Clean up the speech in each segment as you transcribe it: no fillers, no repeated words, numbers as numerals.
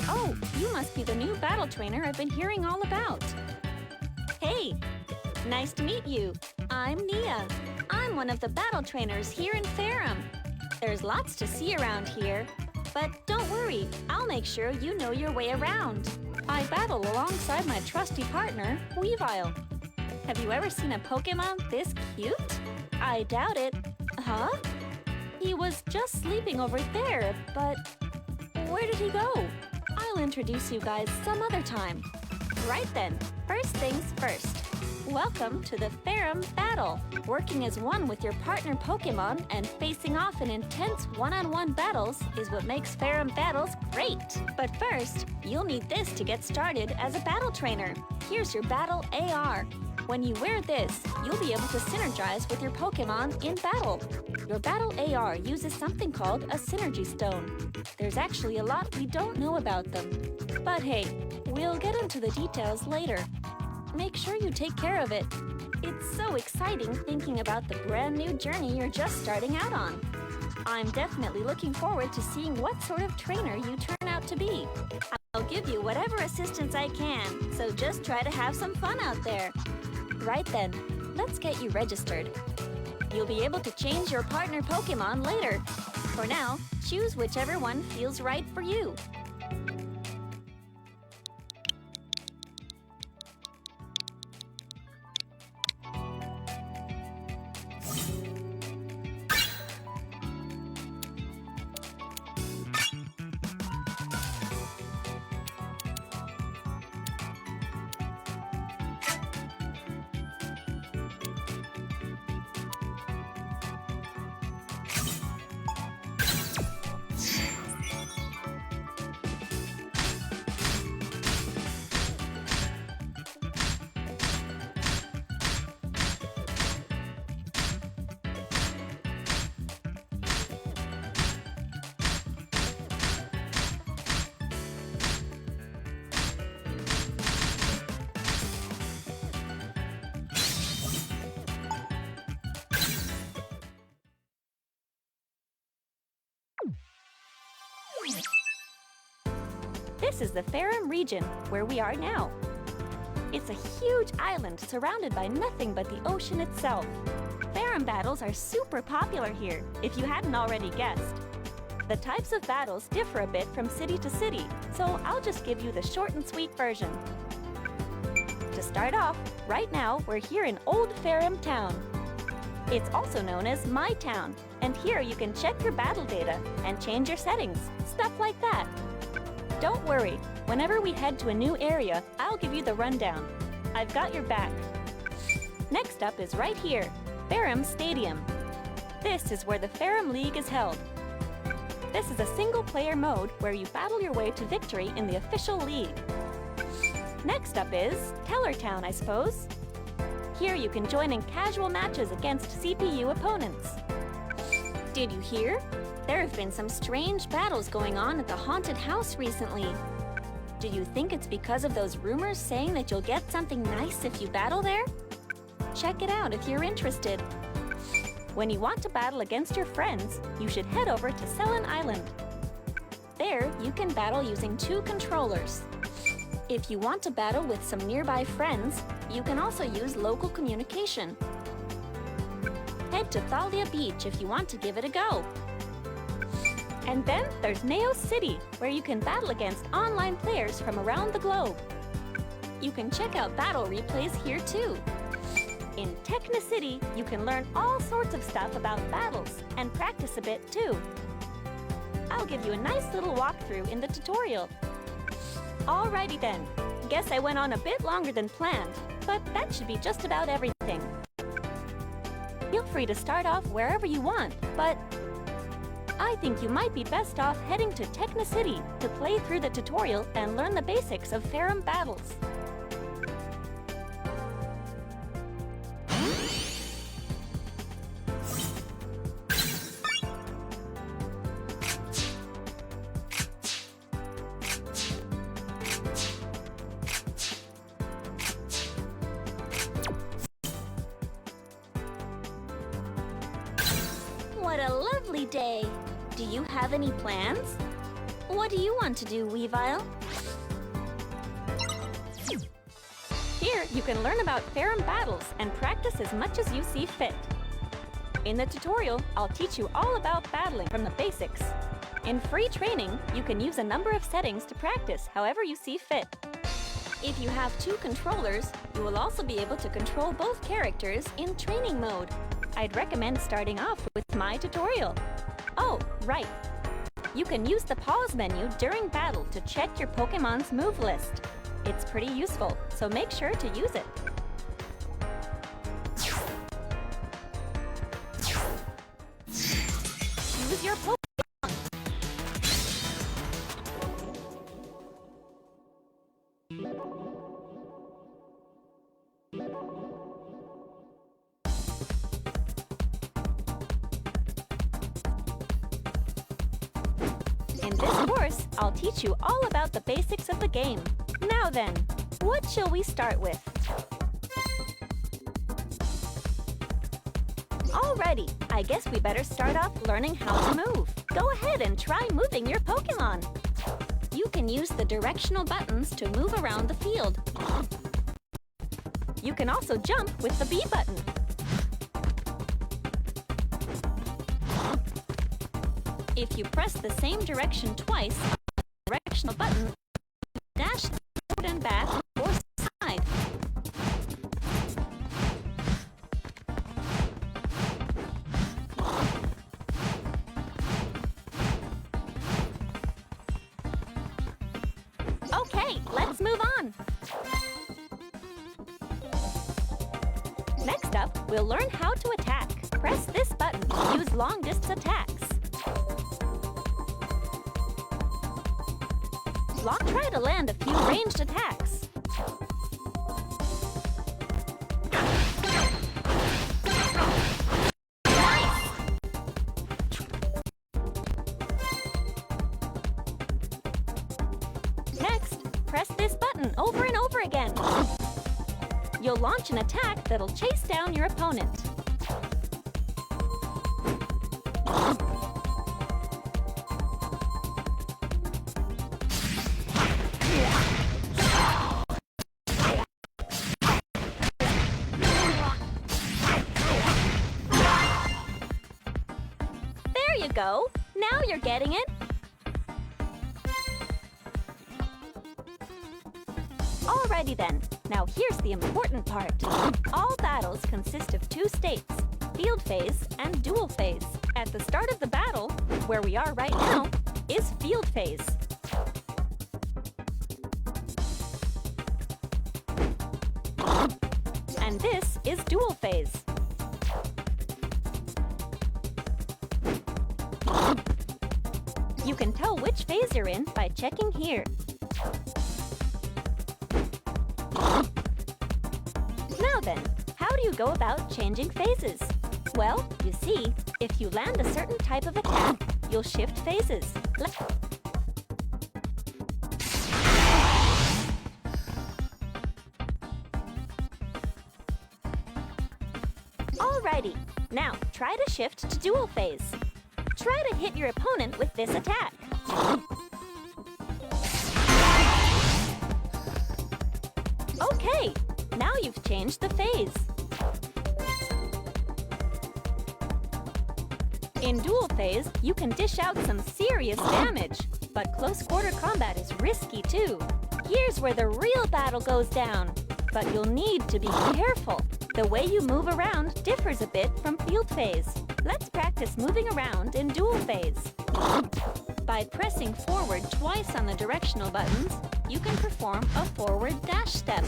Oh, you must be the new battle trainer I've been hearing all about. Hey, nice to meet you. I'm Nia. I'm one of the battle trainers here in Ferrum. There's lots to see around here, but don't worry, I'll make sure you know your way around. I battle alongside my trusty partner, Weavile. Have you ever seen a Pokemon this cute? I doubt it. Huh? He was just sleeping over there, but where did he go? I'll introduce you guys some other time. Right then, first things first. Welcome to the Ferrum battle. Working as one with your partner Pokemon and facing off in intense one-on-one battles is what makes Ferrum battles great. But first, you'll need this to get started as a battle trainer. Here's your Battle AR. When you wear this, you'll be able to synergize with your Pokemon in battle. Your Battle AR uses something called a Synergy Stone. There's actually a lot we don't know about them. But hey, we'll get into the details later. Make sure you take care of it. It's so exciting thinking about the brand new journey you're just starting out on. I'm definitely looking forward to seeing what sort of trainer you turn out to be. I'll give you whatever assistance I can, so just try to have some fun out there. Right then, let's get you registered. You'll be able to change your partner Pokemon later. For now, choose whichever one feels right for you. This is the Ferrum region, where we are now. It's a huge island surrounded by nothing but the ocean itself. Ferrum battles are super popular here, if you hadn't already guessed. The types of battles differ a bit from city to city, so I'll just give you the short and sweet version. To start off, right now we're here in Old Ferrum Town. It's also known as My Town, and here you can check your battle data and change your settings, stuff like that. Don't worry, whenever we head to a new area, I'll give you the rundown. I've got your back. Next up is right here, Ferrum Stadium. This is where the Ferrum League is held. This is a single-player mode where you battle your way to victory in the official league. Next up is Tellertown, I suppose. Here you can join in casual matches against CPU opponents. Did you hear? There have been some strange battles going on at the haunted house recently. Do you think it's because of those rumors saying that you'll get something nice if you battle there? Check it out if you're interested. When you want to battle against your friends, you should head over to Selen Island. There, you can battle using 2 controllers. If you want to battle with some nearby friends, you can also use local communication. Head to Thalia Beach if you want to give it a go. And then there's Neos City, where you can battle against online players from around the globe. You can check out battle replays here too. In Techna City, you can learn all sorts of stuff about battles and practice a bit too. I'll give you a nice little walkthrough in the tutorial. Alrighty then, guess I went on a bit longer than planned, but that should be just about everything. Feel free to start off wherever you want, but I think you might be best off heading to Techna City to play through the tutorial and learn the basics of Ferrum battles. What a lovely day! Do you have any plans? What do you want to do, Weavile? Here, you can learn about Ferrum battles and practice as much as you see fit. In the tutorial, I'll teach you all about battling from the basics. In free training, you can use a number of settings to practice however you see fit. If you have 2 controllers, you will also be able to control both characters in training mode. I'd recommend starting off with my tutorial. Oh, right. You can use the pause menu during battle to check your Pokemon's move list. It's pretty useful, so make sure to use it. Use your Pokemon. In this course, I'll teach you all about the basics of the game. Now then, what shall we start with? Alrighty, I guess we better start off learning how to move. Go ahead and try moving your Pokemon. You can use the directional buttons to move around the field. You can also jump with the B button. If you press the same direction twice, the directional button, dash forward and back or side. Okay, let's move on. Next up, we'll learn how to attack. Press this button to use long-distance attacks. Try to land a few ranged attacks. Nice! Next, press this button over and over again. You'll launch an attack that'll chase down your opponent. go. Now you're getting it. Alrighty then. Now here's the important part. All battles consist of two states, field phase and duel phase. At the start of the battle, where we are right now, is field phase. And this is duel phase. You can tell which phase you're in by checking here. Now then, how do you go about changing phases? Well, you see, if you land a certain type of attack, you'll shift phases. Alrighty, now try to shift to duel phase. Try to hit your opponent with this attack. Okay, now you've changed the phase. In duel phase, you can dish out some serious damage, but close quarter combat is risky too. Here's where the real battle goes down, but you'll need to be careful. The way you move around differs a bit from field phase. Let's practice moving around in duel phase. By pressing forward twice on the directional buttons, you can perform a forward dash step.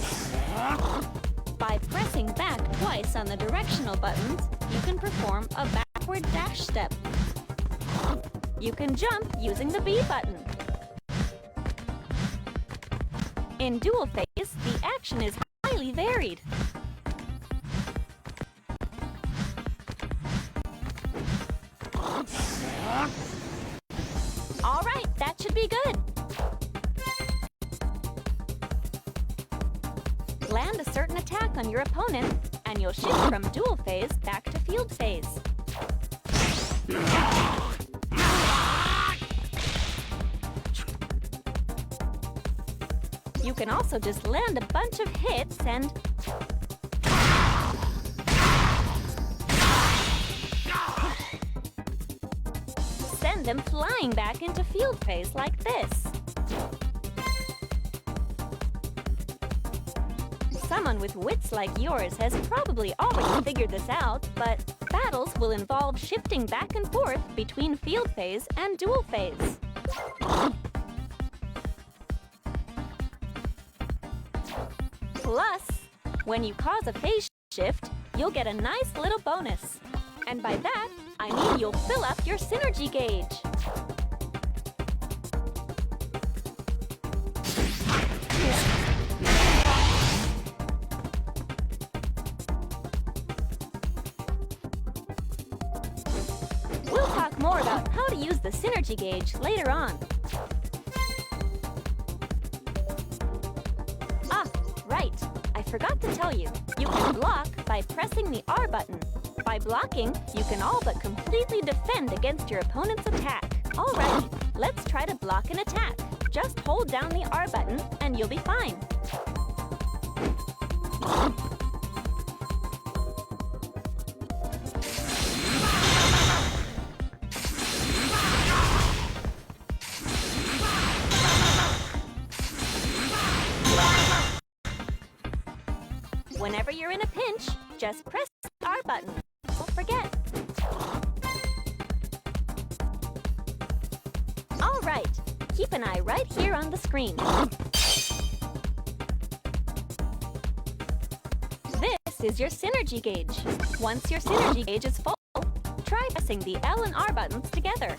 By pressing back twice on the directional buttons, you can perform a backward dash step. You can jump using the B button. In duel phase, the action is highly varied. All right, that should be good. Land a certain attack on your opponent, and you'll shift from duel phase back to field phase. You can also just land a bunch of hits and send them flying back into field phase like this. Someone with wits like yours has probably already figured this out, but battles will involve shifting back and forth between field phase and duel phase. Plus, when you cause a phase shift, you'll get a nice little bonus. And by that, I mean you'll fill up your synergy gauge. We'll talk more about how to use the synergy gauge later on. Ah, right. I forgot to tell you. You can block by pressing the R button. By blocking, you can all but completely defend against your opponent's attack. Alrighty, let's try to block an attack. Just hold down the R button and you'll be fine. Whenever you're in a pinch, just press the R button. Don't forget. All right, keep an eye right here on the screen. This is your synergy gauge. Once your synergy gauge is full, try pressing the L and R buttons together.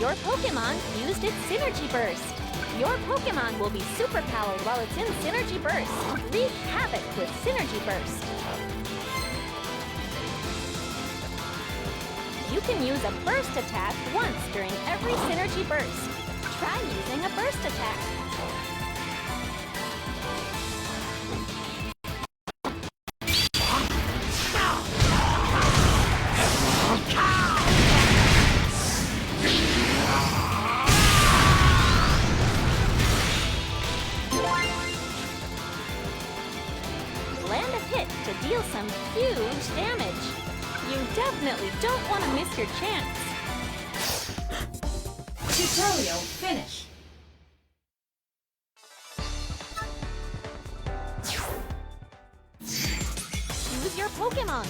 Your Pokémon used its Synergy Burst. Your Pokémon will be superpowered while it's in Synergy Burst. Wreak havoc with Synergy Burst. You can use a burst attack once during every Synergy Burst. Try using a burst attack. land a hit to deal some huge damage. You definitely don't want to miss your chance. Tutorial finish. Choose your Pokémon.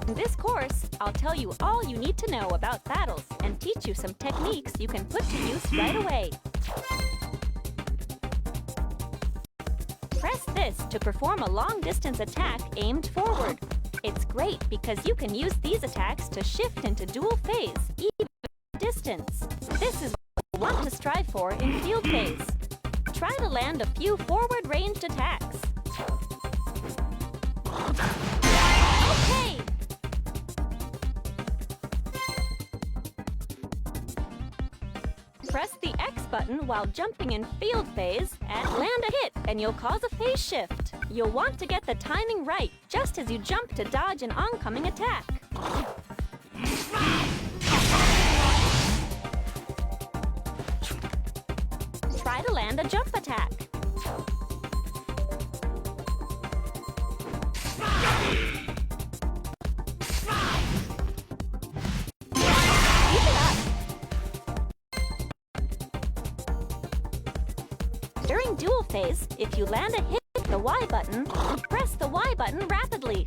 In this course, I'll tell you all you need to know about battles and teach you some techniques you can put to use right away. Press this to perform a long-distance attack aimed forward. It's great because you can use these attacks to shift into dual phase, even distance. This is what you want to strive for in field phase. Try to land a few forward-ranged attacks. Okay! Press the X button while jumping in field phase and land a hit, and you'll cause a phase shift. You'll want to get the timing right just as you jump to dodge an oncoming attack. Try to land a jump attack. Keep it up. During dual phase, if you land a hit with the Y button, press the Y button rapidly.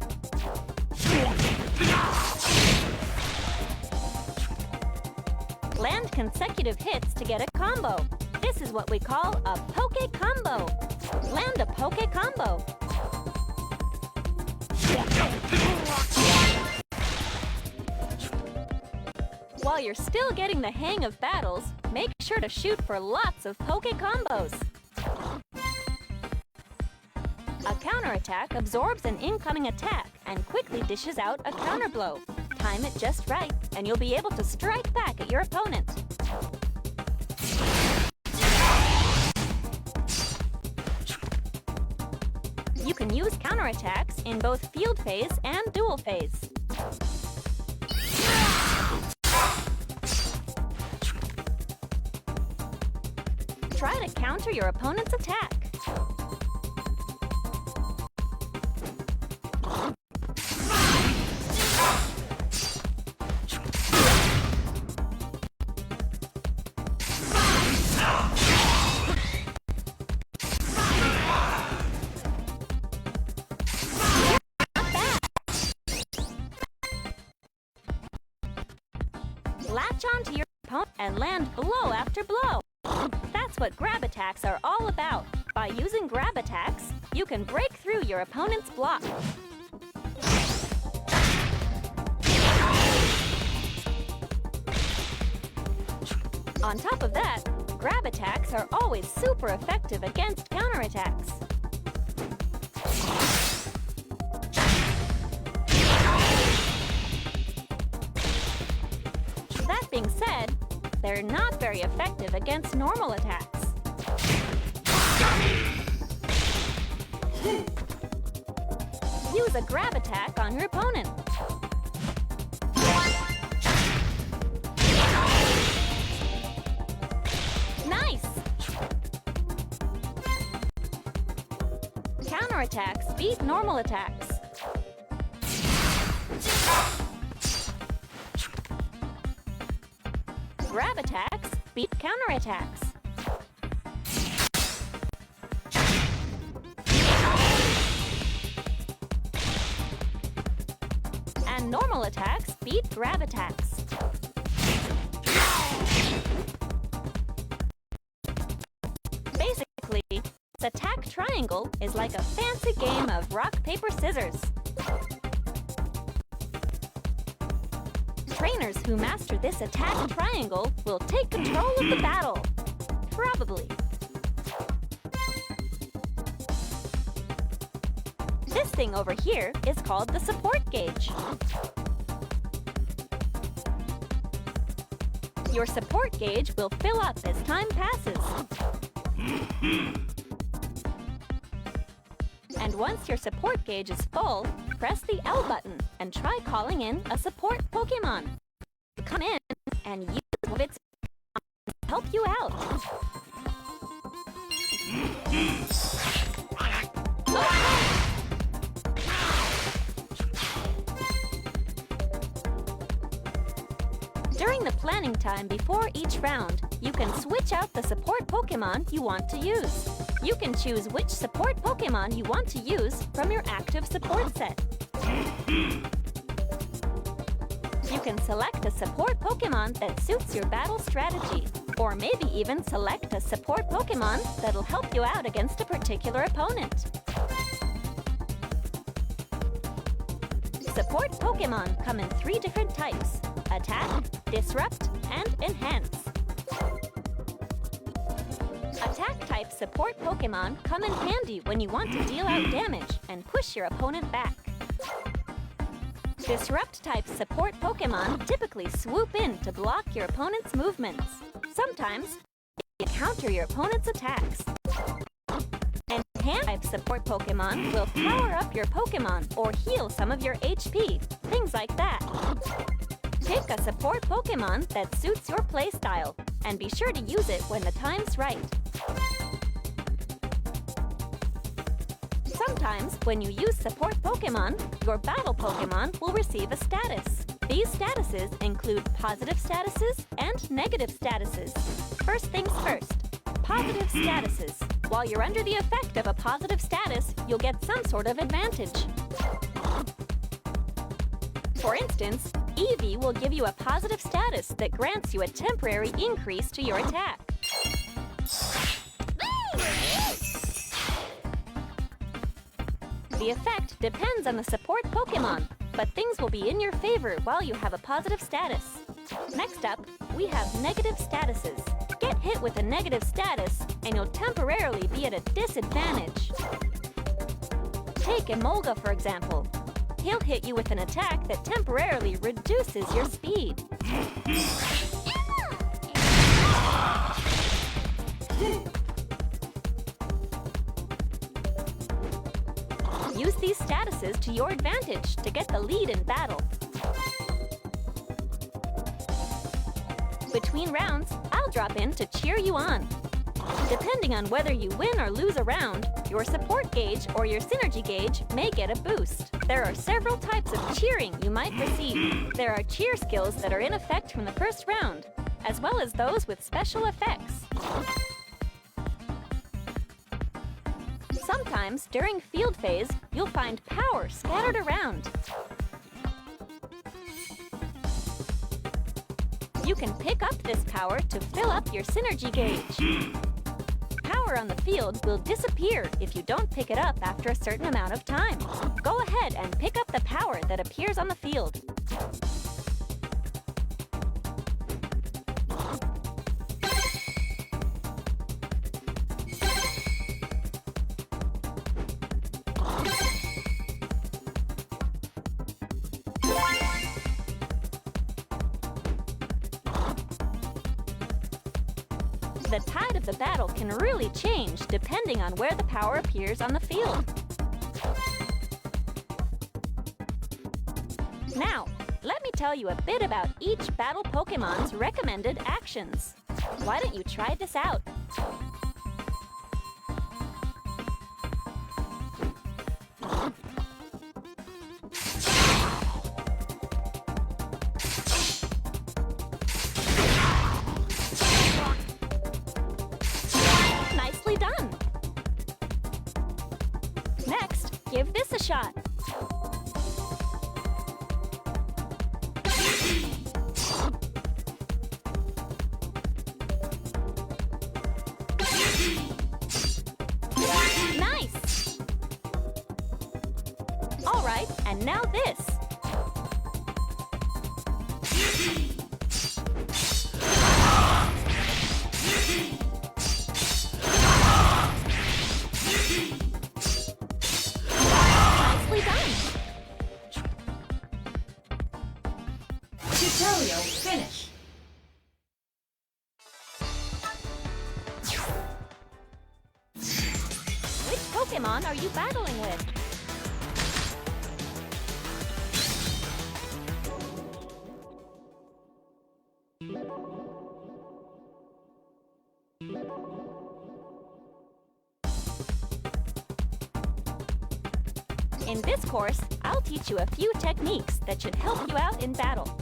Land consecutive hits to get a combo. This is what we call a Poke Combo. Land a Poke Combo. While you're still getting the hang of battles, make sure to shoot for lots of Poke Combos. A counterattack absorbs an incoming attack and quickly dishes out a counterblow. Time it just right, and you'll be able to strike back at your opponent. You can use counterattacks in both field phase and dual phase. Try to counter your opponent's attack. Latch onto your opponent and land blow after blow. That's what grab attacks are all about. By using grab attacks, you can break through your opponent's block. On top of that, grab attacks are always super effective against counterattacks. That being said, they're not very effective against normal attacks. Use a grab attack on your opponent. Nice! Counterattacks beat normal attacks. Grab attacks beat counterattacks. And normal attacks beat grab attacks. Basically, this attack triangle is like a fancy game of rock, paper, scissors. Trainers who master this attack triangle will take control of the battle. Probably. This thing over here is called the support gauge. Your support gauge will fill up as time passes. And once your support gauge is full, press the L button and try calling in a support Pokémon. Come in and use one of its to help you out. During the planning time before each round, you can switch out the support Pokémon you want to use. You can choose which support Pokémon you want to use from your active support set. You can select a support Pokémon that suits your battle strategy, or maybe even select a support Pokémon that'll help you out against a particular opponent. Support Pokémon come in 3 different types: Attack, Disrupt, and Enhance. Attack-type support Pokémon come in handy when you want to deal out damage and push your opponent back. Disrupt-type support Pokémon typically swoop in to block your opponent's movements. Sometimes, you counter your opponent's attacks. Enhance-type support Pokémon will power up your Pokémon or heal some of your HP, things like that. Pick a support Pokémon that suits your playstyle, and be sure to use it when the time's right. Sometimes, when you use support Pokémon, your battle Pokémon will receive a status. These statuses include positive statuses and negative statuses. First things first, positive statuses. While you're under the effect of a positive status, you'll get some sort of advantage. For instance, Eevee will give you a positive status that grants you a temporary increase to your attack. The effect depends on the support Pokémon, but things will be in your favor while you have a positive status. Next up, we have negative statuses. Get hit with a negative status, and you'll temporarily be at a disadvantage. Take Emolga, for example. He'll hit you with an attack that temporarily reduces your speed. Use these statuses to your advantage to get the lead in battle. Between rounds, I'll drop in to cheer you on. Depending on whether you win or lose a round, your support gauge or your synergy gauge may get a boost. There are several types of cheering you might receive. There are cheer skills that are in effect from the first round, as well as those with special effects. Sometimes, during field phase, you'll find power scattered around. You can pick up this power to fill up your synergy gauge. Power on the field will disappear if you don't pick it up after a certain amount of time. Go ahead and pick up the power that appears on the field. The tide of the battle can really change depending on where the power appears on the field. Now, let me tell you a bit about each battle Pokémon's recommended actions. Why don't you try this out? Nicely done! Next, give this a shot. Nice! All right, and now this. Nicely done. Tutorial finish. Pokemon are you battling with? In this course, I'll teach you a few techniques that should help you out in battle.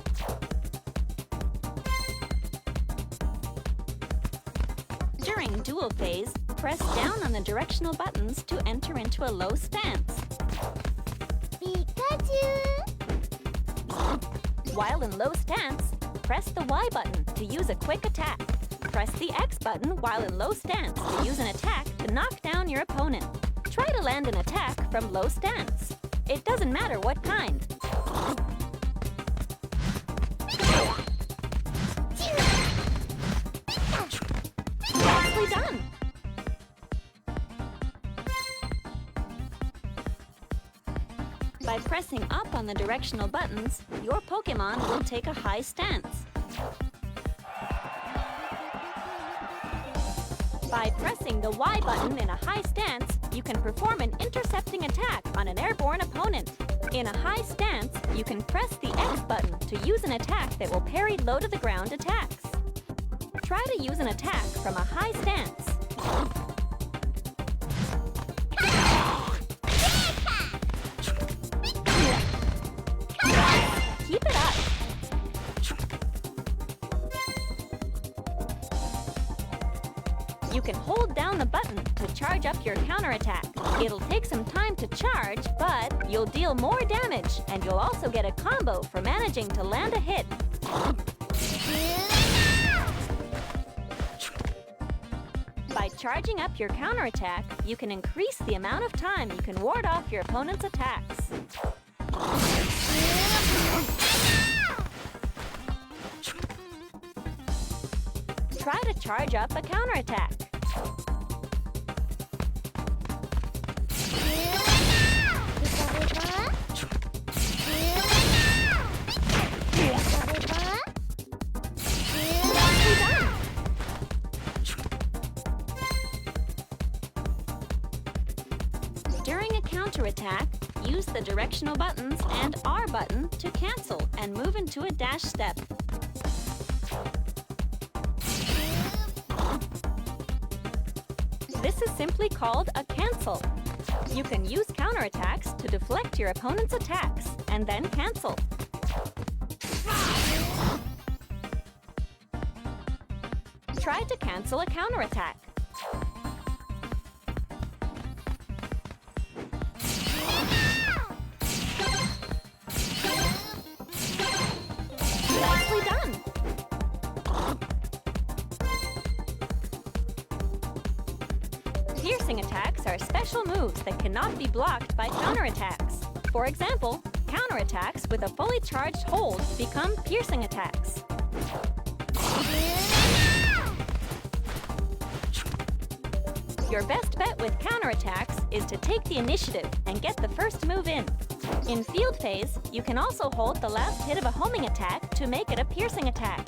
During duel phase, press down on the directional buttons to enter into a low stance. Pikachu! While in low stance, press the Y button to use a quick attack. Press the X button while in low stance to use an attack to knock down your opponent. Try to land an attack from low stance. It doesn't matter what kind. Nicely done! By pressing up on the directional buttons, your Pokémon will take a high stance. By pressing the Y button in a high stance, you can perform an intercepting attack on an airborne opponent. In a high stance, you can press the X button to use an attack that will parry low-to-the-ground attacks. Try to use an attack from a high stance. Keep it up. You can hold down the button to charge up your counterattack. It'll take some time to charge, but you'll deal more damage, and you'll also get a combo for managing to land a hit. By charging up your counterattack, you can increase the amount of time you can ward off your opponent's attacks. Try to charge up a counterattack. During a counterattack, use the directional buttons and R button to cancel and move into a dash step. This is simply called a cancel. You can use counterattacks to deflect your opponent's attacks and then cancel. Try to cancel a counterattack. Nicely done! Piercing attacks are special moves that cannot be blocked by counterattacks. For example, counterattacks with a fully charged hold become piercing attacks. Your best bet with counterattacks is to take the initiative and get the first move in. In field phase, you can also hold the last hit of a homing attack to make it a piercing attack.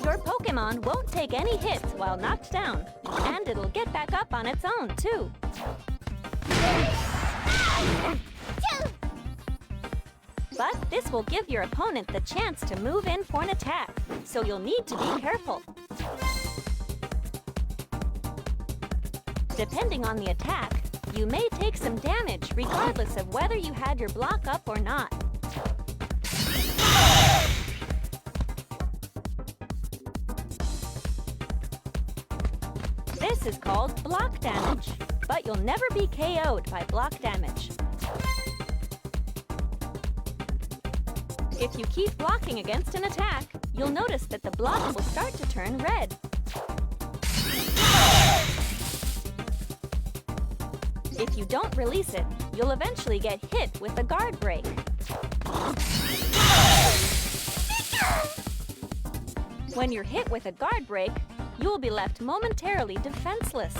Your Pokémon won't take any hits while knocked down, and it'll get back up on its own, too. But this will give your opponent the chance to move in for an attack, so you'll need to be careful. Depending on the attack, you may take some damage regardless of whether you had your block up or not. This is called block damage, but you'll never be KO'd by block damage. If you keep blocking against an attack, you'll notice that the block will start to turn red. If you don't release it, you'll eventually get hit with a guard break. When you're hit with a guard break, you will be left momentarily defenseless.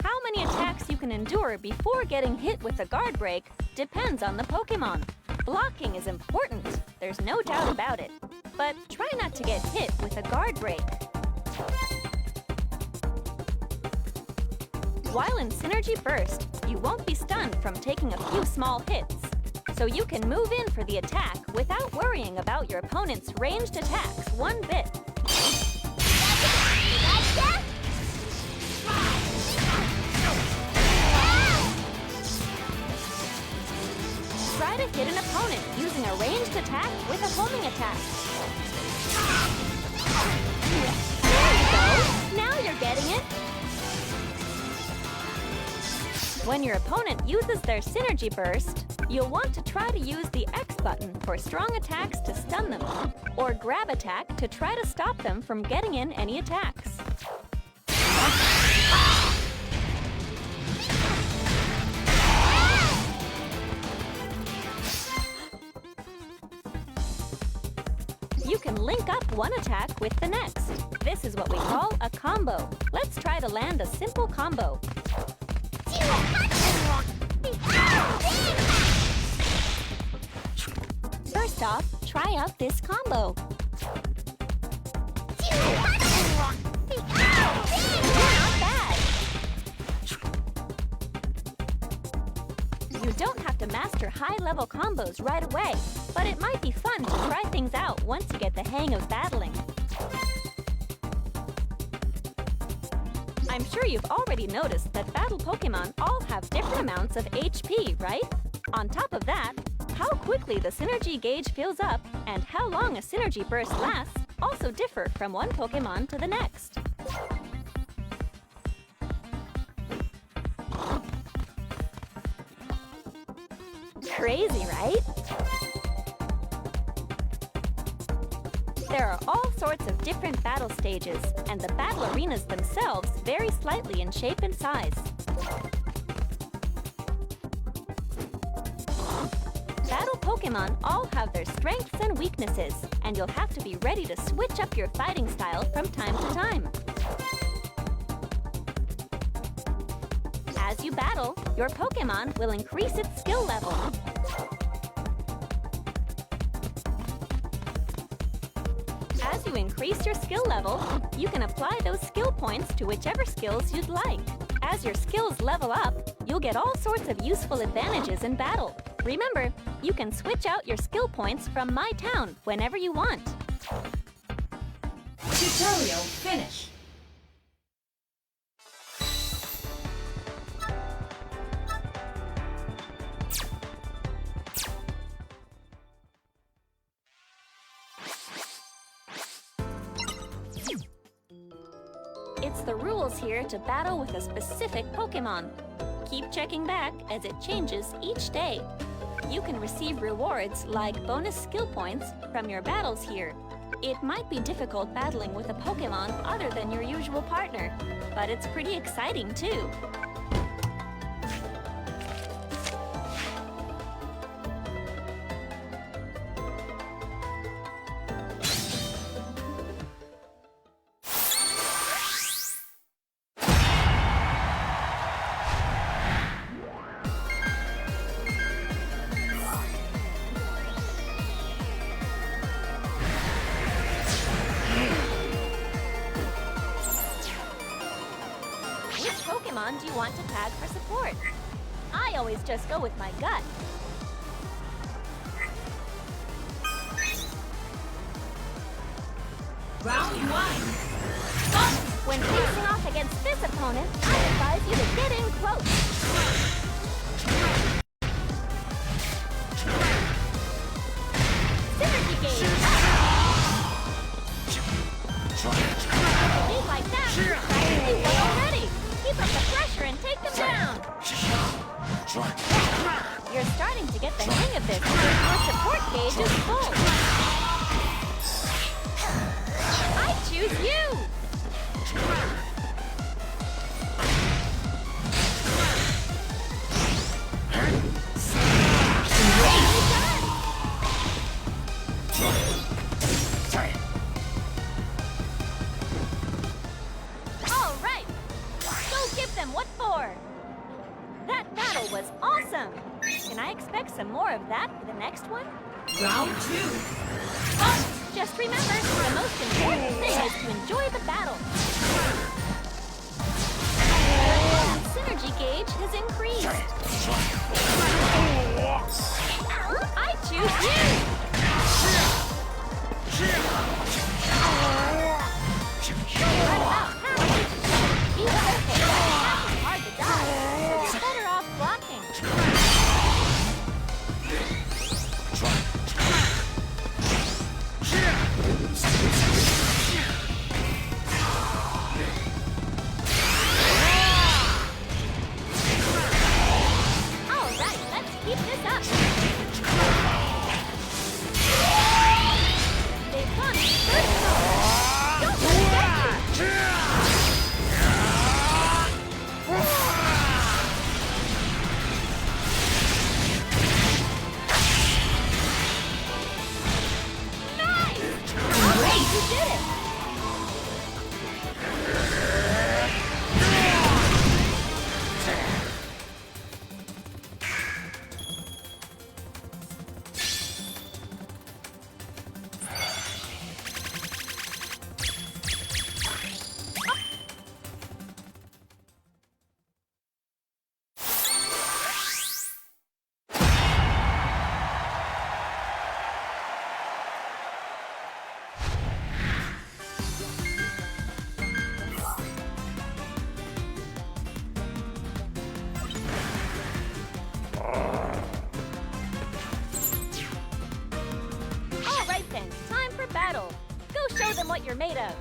How many attacks you can endure before getting hit with a guard break depends on the Pokémon. Blocking is important, there's no doubt about it. But try not to get hit with a guard break. While in Synergy Burst, you won't be stunned from taking a few small hits. So you can move in for the attack without worrying about your opponent's ranged attacks one bit. Try to hit an opponent using a ranged attack with a homing attack. There you go! Now you're getting it! When your opponent uses their Synergy Burst, you'll want to try to use the X button for strong attacks to stun them, or grab attack to try to stop them from getting in any attacks. You can link up one attack with the next. This is what we call a combo. Let's try to land a simple combo. First off, try out this combo. Not bad. You don't have to master high-level combos right away, but it might be fun to try things out once you get the hang of battling. I'm sure you've already noticed that battle Pokémon all have different amounts of HP, right? On top of that, how quickly the Synergy gauge fills up and how long a Synergy Burst lasts also differ from one Pokémon to the next. Crazy, right? There are all sorts of different battle stages, and the battle arenas themselves vary slightly in shape and size. Battle Pokémon all have their strengths and weaknesses, and you'll have to be ready to switch up your fighting style from time to time. As you battle, your Pokémon will increase its skill level. As you increase your skill level, you can apply those skill points to whichever skills you'd like. As your skills level up, you'll get all sorts of useful advantages in battle. Remember, you can switch out your skill points from My Town whenever you want. Tutorial finish. It's the rules here to battle with a specific Pokémon. Keep checking back as it changes each day. You can receive rewards like bonus skill points from your battles here. It might be difficult battling with a Pokémon other than your usual partner, but it's pretty exciting too. Do you want to tag for support? I always just go with my gut. Round 1. When facing off against this opponent, I advise you to get in close. Synergy gauge. Lead like that. Practically won already. Keep up the pressure and take them down! You're starting to get the hang of this. Your support gauge is full. I choose you! All right! Go give them what for! That battle was awesome! Can I expect some more of that for the next one? Round 2. Fight! Just remember, the most important thing is to enjoy the battle. The synergy gauge has increased. I choose you! Right about half. Be careful. Half is hard to dodge, so you're better off blocking. All right, let's keep this up. They've gone first. Don't let it You did it! Battle. Go show them what you're made of.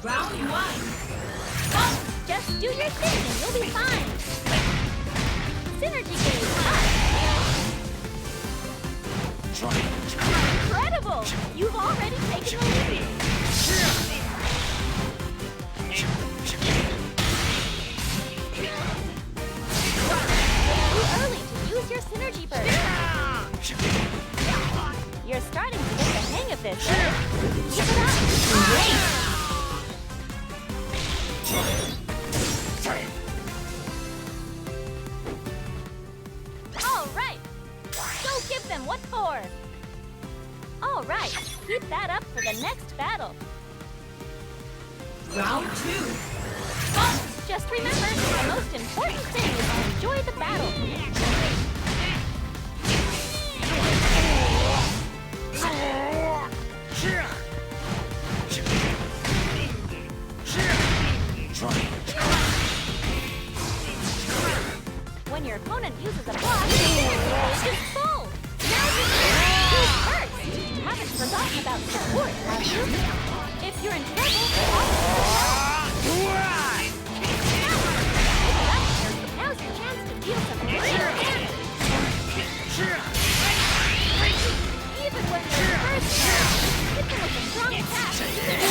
Round 1. Fight! Just do your thing and you'll be fine. Synergy gauge up. Incredible! You've already taken the lead. Too early to use your synergy burst. You're starting to get the hang of this, right? Keep it up! Great! All right! Go give them what for! All right, keep that up for the next battle. Round 2. Fight! Just remember, the most important thing is to enjoy the battle. When your opponent uses a block, the synergy gauge is full. Now who's first? You haven't forgotten about support, have you? If you're in trouble, now's your chance to deal some great damage. Even when you're first, hit them with a strong attack. You did it!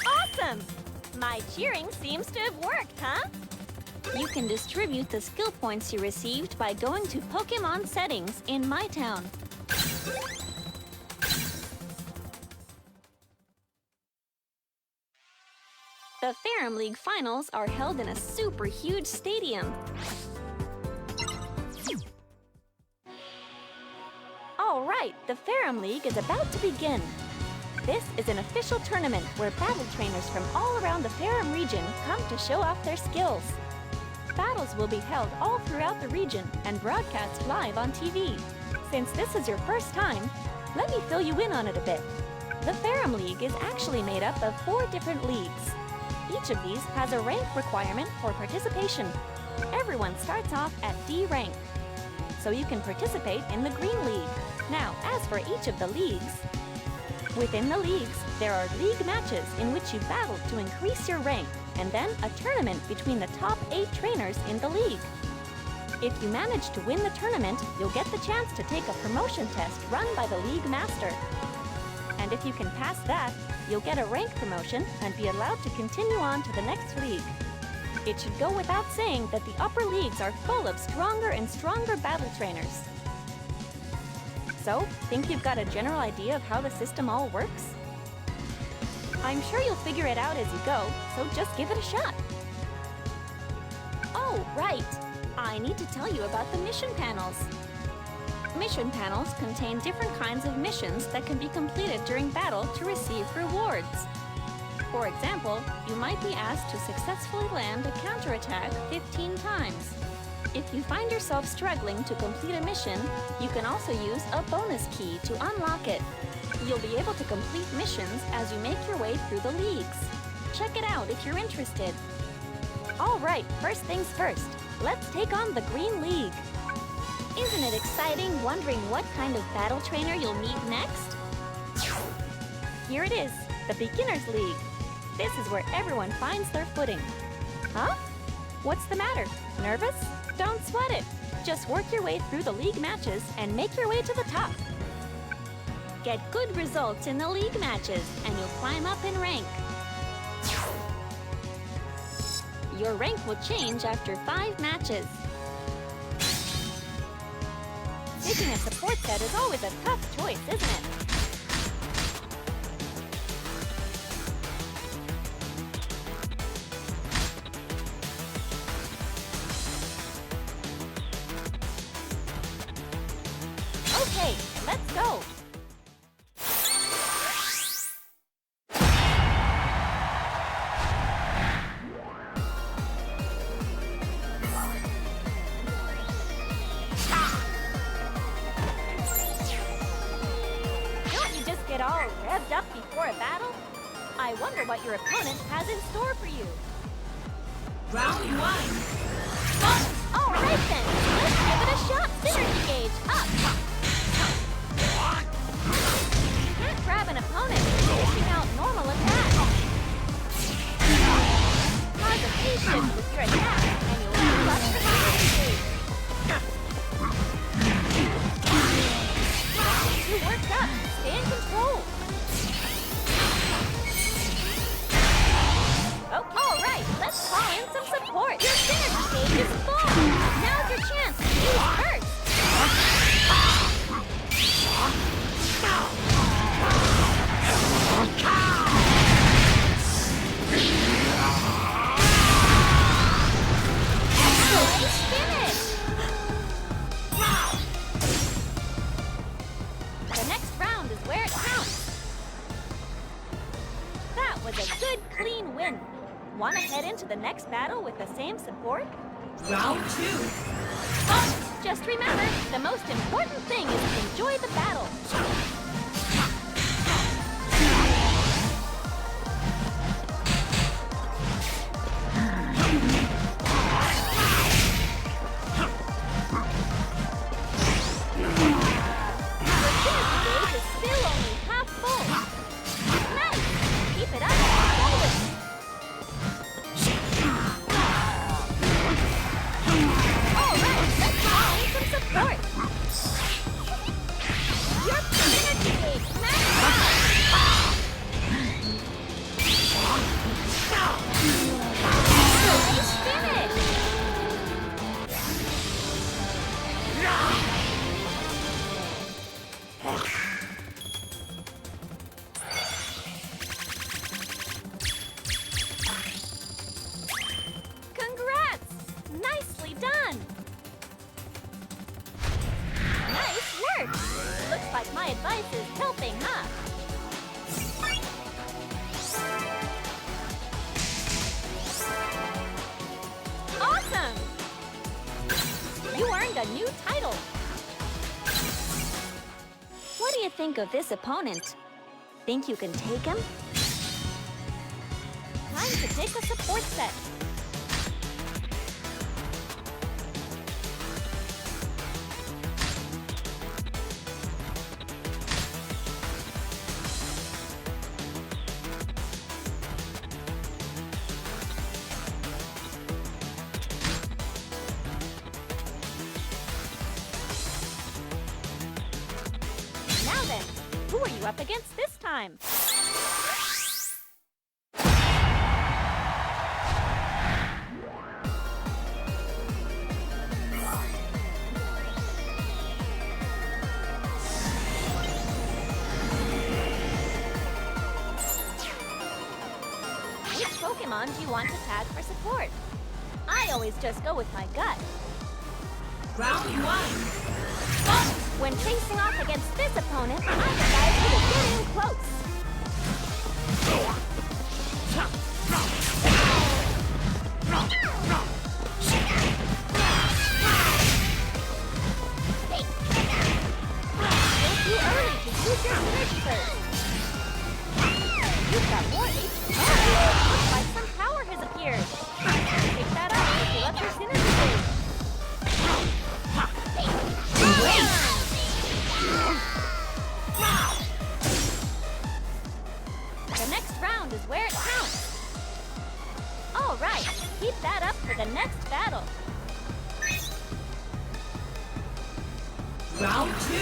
Awesome! My cheering seems to have worked, huh? You can distribute the skill points you received by going to Pokemon Settings in My Town. The Ferrum League finals are held in a super huge stadium. All right, the Ferrum League is about to begin. This is an official tournament where battle trainers from all around the Ferrum region come to show off their skills. Battles will be held all throughout the region and broadcast live on TV. Since this is your first time, let me fill you in on it a bit. The Ferrum League is actually made up of 4 different leagues. Each of these has a rank requirement for participation. Everyone starts off at D rank, so you can participate in the Green League. Now, as for each of the leagues, within the leagues, there are league matches in which you battle to increase your rank, and then a tournament between the top 8 trainers in the league. If you manage to win the tournament, you'll get the chance to take a promotion test run by the league master. And if you can pass that, you'll get a rank promotion and be allowed to continue on to the next league. It should go without saying that the upper leagues are full of stronger and stronger battle trainers. So, think you've got a general idea of how the system all works? I'm sure you'll figure it out as you go, so just give it a shot. Oh, right! I need to tell you about the mission panels. Mission panels contain different kinds of missions that can be completed during battle to receive rewards. For example, you might be asked to successfully land a counterattack 15 times. If you find yourself struggling to complete a mission, you can also use a bonus key to unlock it. You'll be able to complete missions as you make your way through the leagues. Check it out if you're interested. All right, first things first, let's take on the Green League. Isn't it exciting wondering what kind of battle trainer you'll meet next? Here it is, the Beginner's League. This is where everyone finds their footing. Huh? What's the matter? Nervous? Don't sweat it. Just work your way through the league matches and make your way to the top. Get good results in the league matches and you'll climb up in rank. Your rank will change after 5 matches. Picking a support set is always a tough choice, isn't it? Okay, let's go! Don't you just get all revved up before a battle? I wonder what your opponent has in store for you. Round 1. All right then, let's give it a shot. Synergy gauge up. You can't grab an opponent dishing out normal attacks. Cause a phase shift with your attack, and you'll move up to synergy gauge. You worked up. Stay in control. Okay. All right, let's call in some support. Your synergy gauge is full. Now's your chance to use first. Nice finish. The next round is where it counts. That was a good, clean win. Want to head into the next battle with the same support? Round 2. Just remember, the most important thing is to enjoy the battle. Your synergy gauge is still only half full. Nice! Keep it up and hold it. All right, let's call in some support. Your synergy gauge maxed out. Nice finish. Congrats! Nicely done! Nice work! Looks like my advice is helping, huh? Awesome! You earned a new title! What do you think of this opponent? Think you can take him? Time to pick a support set. Who are you up against this time? Which Pokemon do you want to tag for support? I always just go with my gut. Round 1. When facing off against this opponent, I decided to get in close. It's too early to use your energy first. You've got more HP. Looks like some power has appeared. Pick that up if you left your synergy base. The next round is where it counts. All right, keep that up for the next battle. Round 2.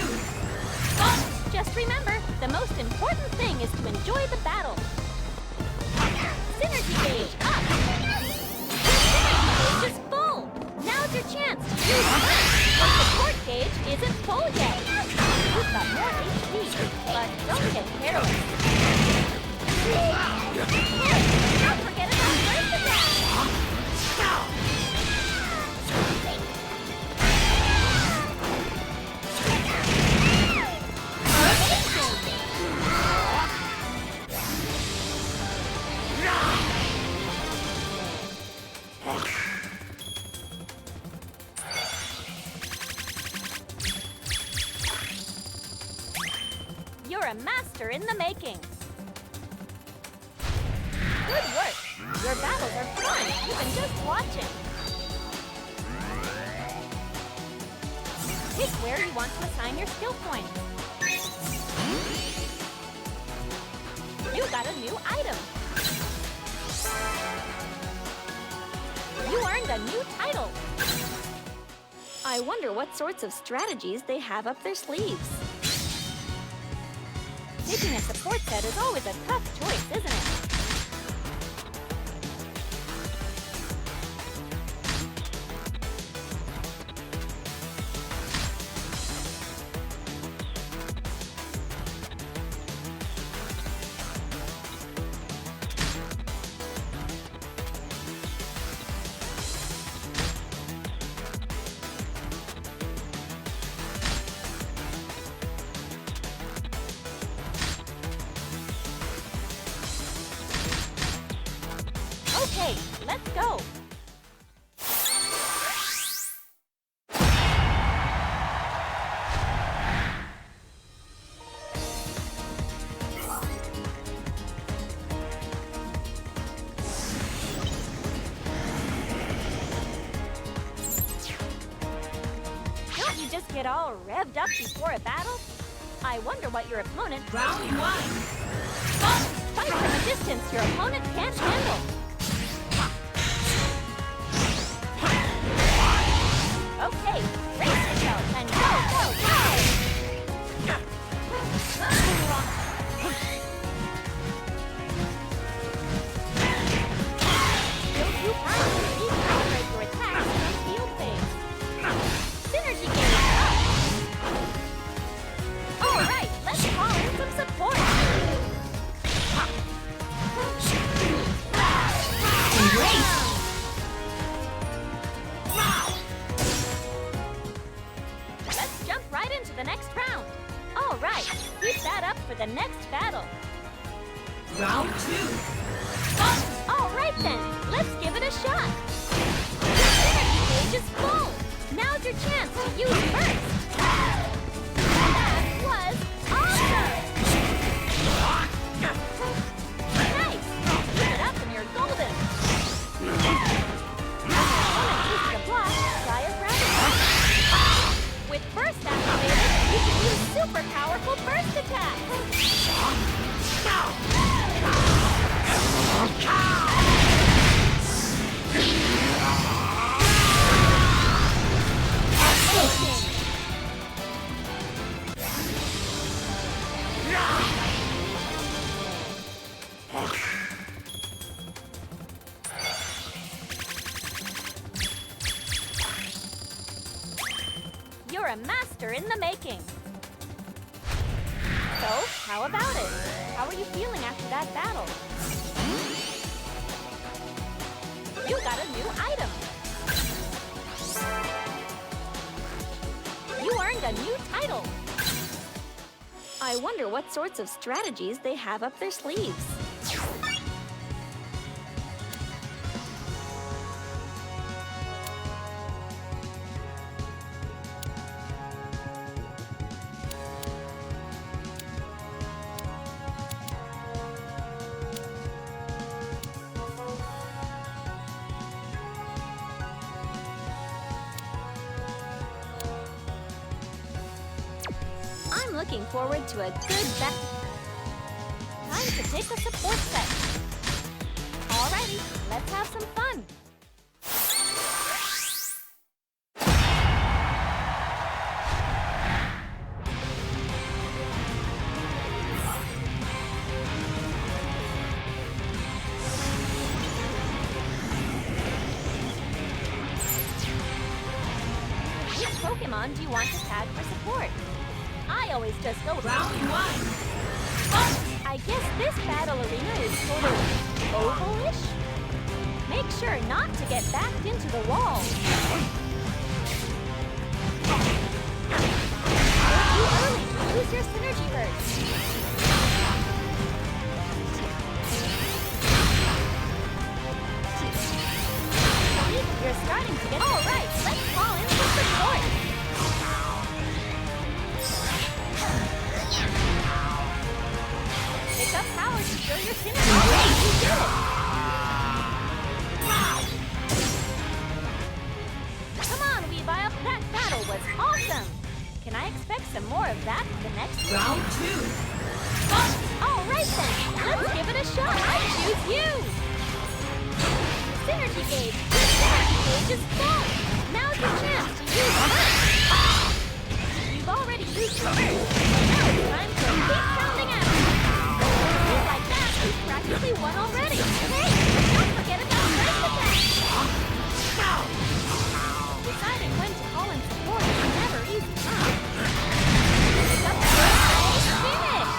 Just remember, the most important thing is to enjoy the battle. Synergy gauge up. Your synergy gauge is full. Now's your chance to use it. The support gauge isn't full yet. You've got more HP, but don't get careless. Hey, don't forget about first attack. You're a master in the making. Good work. Your battles are fun, even just watching. Pick where you want to assign your skill points. You got a new item. You earned a new title. I wonder what sorts of strategies they have up their sleeves. Picking a support set is always a tough choice, isn't it? Okay, let's go. Don't you just get all revved up before a battle? I wonder what your opponent... Round 1. Fight from a distance your opponent can't handle. Okay, brace yourself and go, go, go! Still too powerful to recalibrate your attacks from field phase. Synergy gauge up! Alright, let's call in some support! Let's jump right into the next round. All right, keep that up for the next battle. Round 2. All right then, let's give it a shot. Your synergy gauge is full. Now's your chance to use first. That was awesome. Nice. Keep it up and you're golden. With burst activated, you can use super powerful burst attack. master in the making. So, how about it? How are you feeling after that battle? You got a new item. You earned a new title. I wonder what sorts of strategies they have up their sleeves. I'm looking forward to a good battle. Time to pick a support set. Alrighty, let's have some fun. Which Pokemon do you want to tag for support? I always just go Round 1. I guess this battle arena is sort of ovalish. Make sure not to get backed into the wall. You're too early to use your synergy burst. You're starting to get... All right, let's call in some support. Pick up power to show your synergy. All right, you did it. Come on, Weavile. That battle was awesome. Can I expect some more of that the next Round 2. All right then, let's give it a shot. I choose you. Synergy gauge. Your synergy gauge is full. Now's your chance to use burst. You've already used your burst. Now it's time to keep pounding out. Just like that, you've practically won already. Hey, don't forget about burst attack. Deciding when to call in support is never easy, huh? Pick up the burst and finish.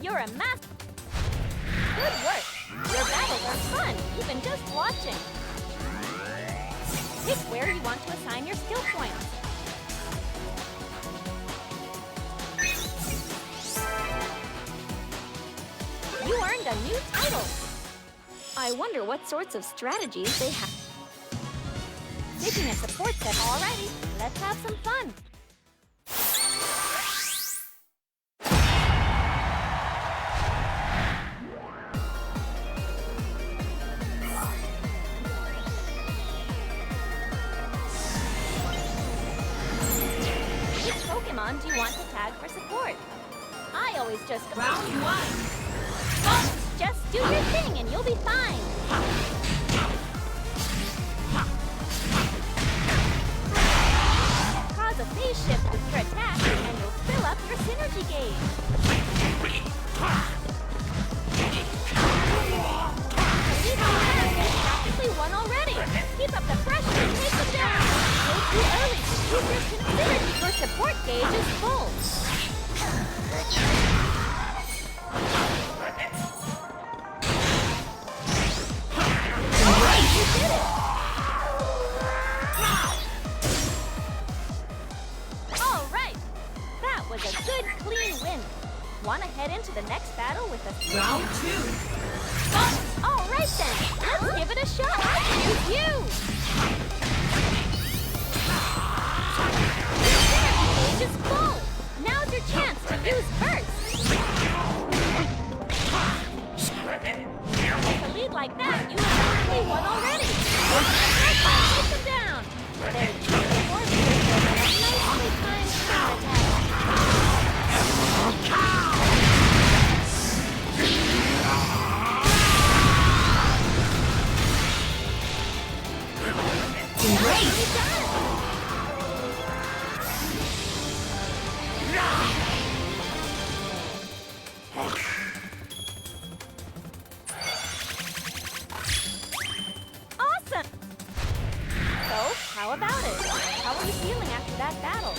You're a master. Good work. Your battles are fun, even just watching. Pick where you want to assign your skill points. You earned a new title. I wonder what sorts of strategies they have. Picking a support set already. Let's have some fun. Which Pokemon do you want to tag for support? I always just go... Round 1. Just do your thing and you'll be fine. Cause a phase shift with your attack and you'll fill up your synergy gauge. You've practically won already. Keep up the pressure and take them down. Way too early to use your synergy. Your support gauge is full. Alright, you did it! Alright! That was a good, clean win. Wanna head into the next battle with a... Round 2. Alright then, let's give it a shot. I choose you! Your synergy gauge is full. Now's your chance to use burst. With a lead like that, you have practically won already. Take them down. There's two more players and a nicely timed counter Great! are you feeling after that battle?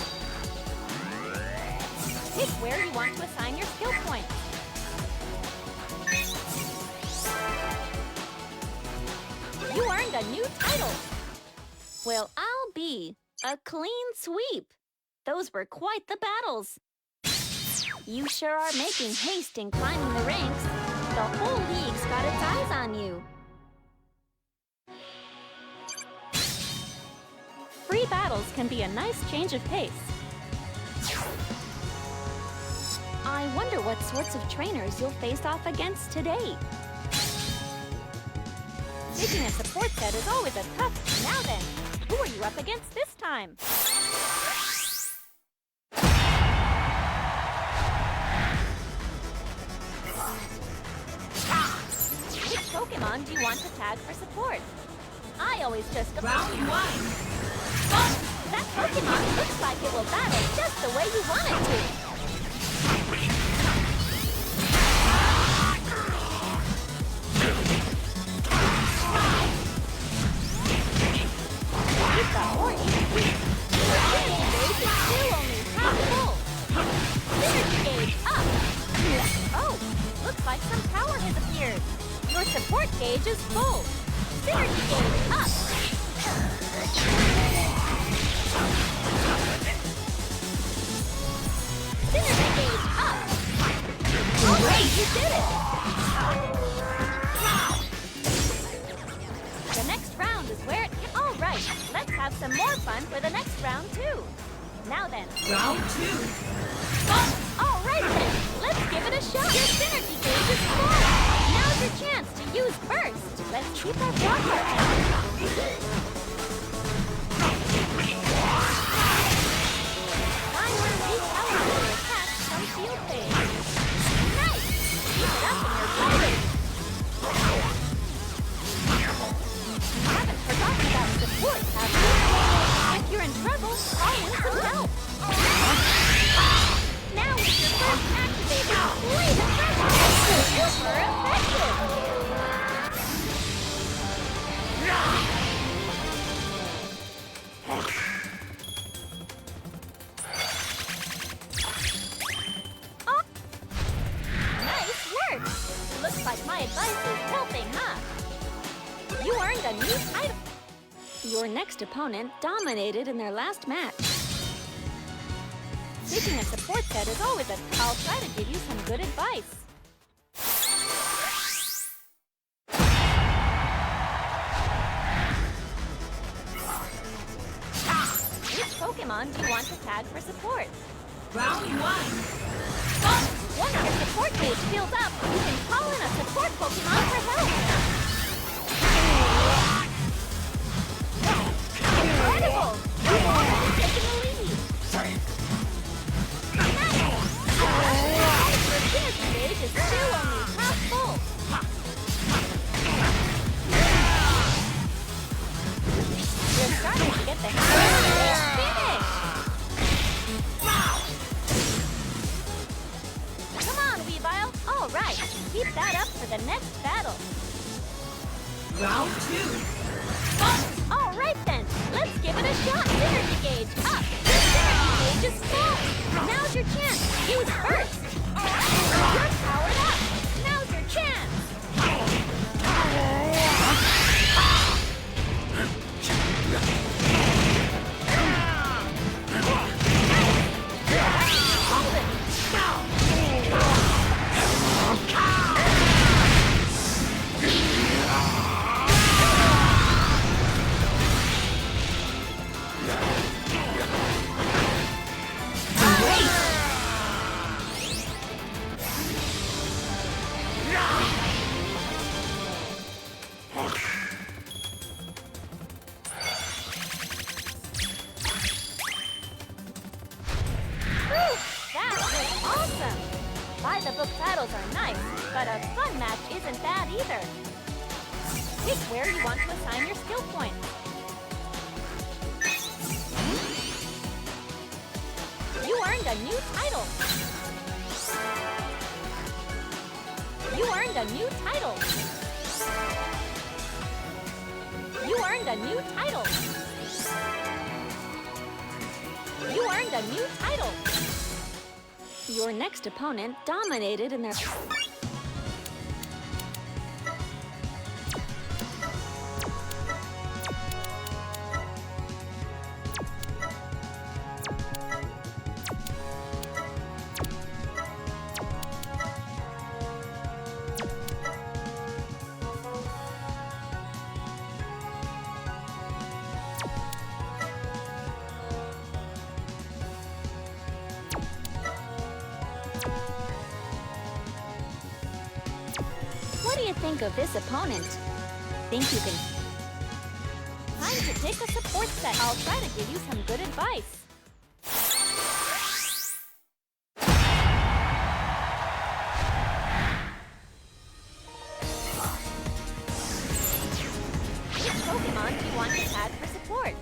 Pick where you want to assign your skill points. You earned a new title. Well, I'll be a clean sweep. Those were quite the battles. You sure are making haste in climbing the ranks. The whole league's got its eyes on you. Free battles can be a nice change of pace. I wonder what sorts of trainers you'll face off against today. Picking a support set is always a tough. Now then, who are you up against this time? Which Pokemon do you want to tag for support? I always just go. Round 1. That Pokemon looks like it will battle just the way you want it to. You've got more HP. Your energy gauge is still only half full. Energy gauge up. Oh, looks like some power has appeared. Your support gauge is full. Energy gauge up. Energy gauge up. All right, you did it. The next round is where it... All right, let's have some more fun for the next round, too. Now then. Round 2. All right, then. Let's give it a shot. Your synergy gauge is full. Now's your chance to use Burst. Let's keep our block up. Time to recalibrate your attack from shield phase. Nice! Keep it up in your fighting. You haven't forgotten about support, have you? If you're in trouble, call in some help. Now with your first activated, play the pressure. Super effective. Oh. Nice work. Looks like my advice is helping, huh? You earned a new title. Your next opponent dominated in their last match. Picking a support set is always a... I'll try to give you some good advice. Which Pokemon do you want to tag for support? Round 1. Once your support gauge fills up, you can call in a support Pokemon for help. Incredible! You've already taken the lead. Nice! Your synergy gauge is still only half full. You're starting to get the hang of the finish. Come on, Weavile. All right, keep that up for the next battle. Round 2. All right then, let's give it a shot. Synergy gauge up. Your synergy gauge is full. Now's your chance. Use Burst. You're powered up. Now's your chance. By-the-book battles are nice, but a fun match isn't bad either. Pick where you want to assign your skill points. You earned a new title. You earned a new title. You earned a new title. You earned a new title! Your next opponent dominated in their... What do you think of this opponent? Think you can... Time to pick a support set. I'll try to give you some good advice. Which Pokemon do you want to add for support?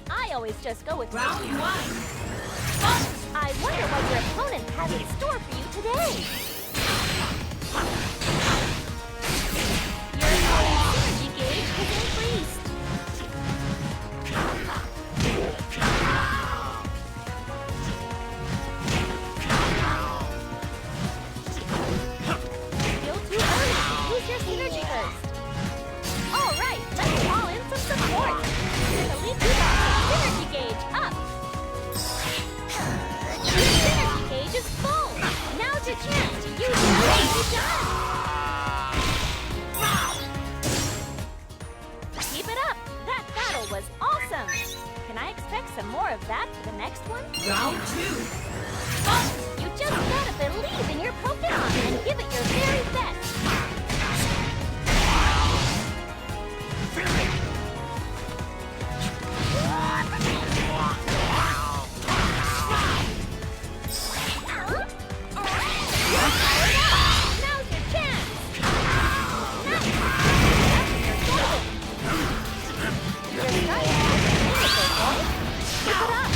I always just go with... Round 1. I wonder what your opponent has in store for you today. Your opponent's energy gauge has increased. Still too early to use your synergy burst. All right, let's call in some support. The lead you got some synergy gauge up. Your synergy gauge is full. Now's your chance to use your synergy up. Keep it up. That battle was awesome. Can I expect some more of that for the next one? Round 2. You just gotta believe in your Pokemon and give it your very best. Now's your chance. Nice. You're starting to get it, boy. Keep it up.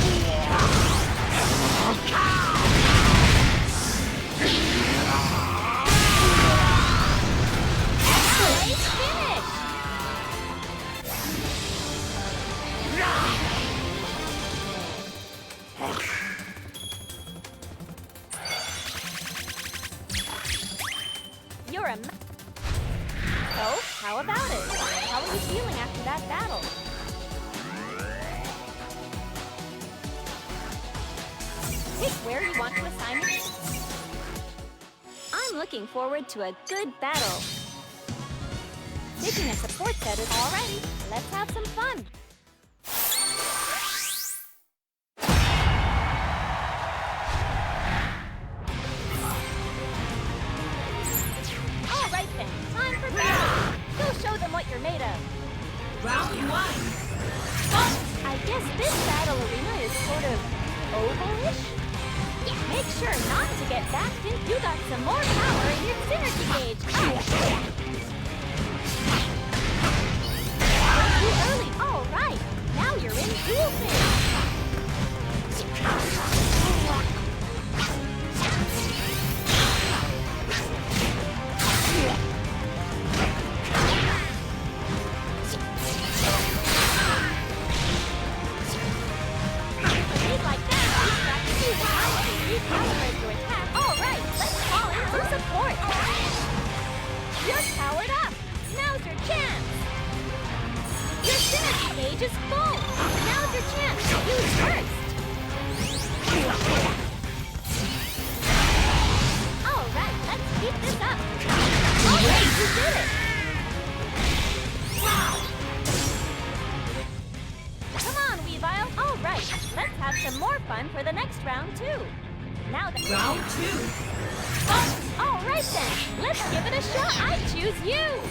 Nice finish. You're a... So, how about it? How are you feeling after that battle? Pick where you want to assign it. I'm looking forward to a good battle. Picking a support set is all ready. Let's have some fun. All right then, time for battle. Go show them what you're made of. Round 1. I guess this battle arena is sort of ovalish. Make sure not to get backed in. You got some more power in your synergy gauge. Too early. All right. Now you're in dual phase. Like that, you've got to do time to recalibrate your attack. All right, let's call in some support. You're powered up. Now's your chance. Your synergy gauge is full. Now's your chance to use first. All right, let's keep this up. All right, you did it. Come on, Weavile. All right, let's have some more fun for the next round, too. Now that... Round 2. All right, then. Let's give it a shot. I choose you.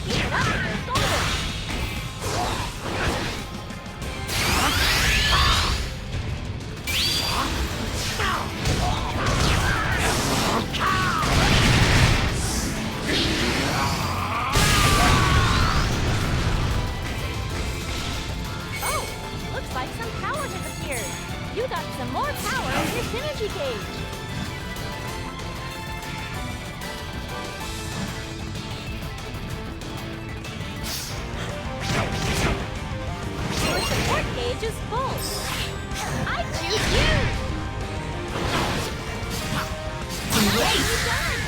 Keep it up, you're golden. Like some power has appeared. You got some more power in your synergy gauge. gauge is full. I choose you! Nicely done!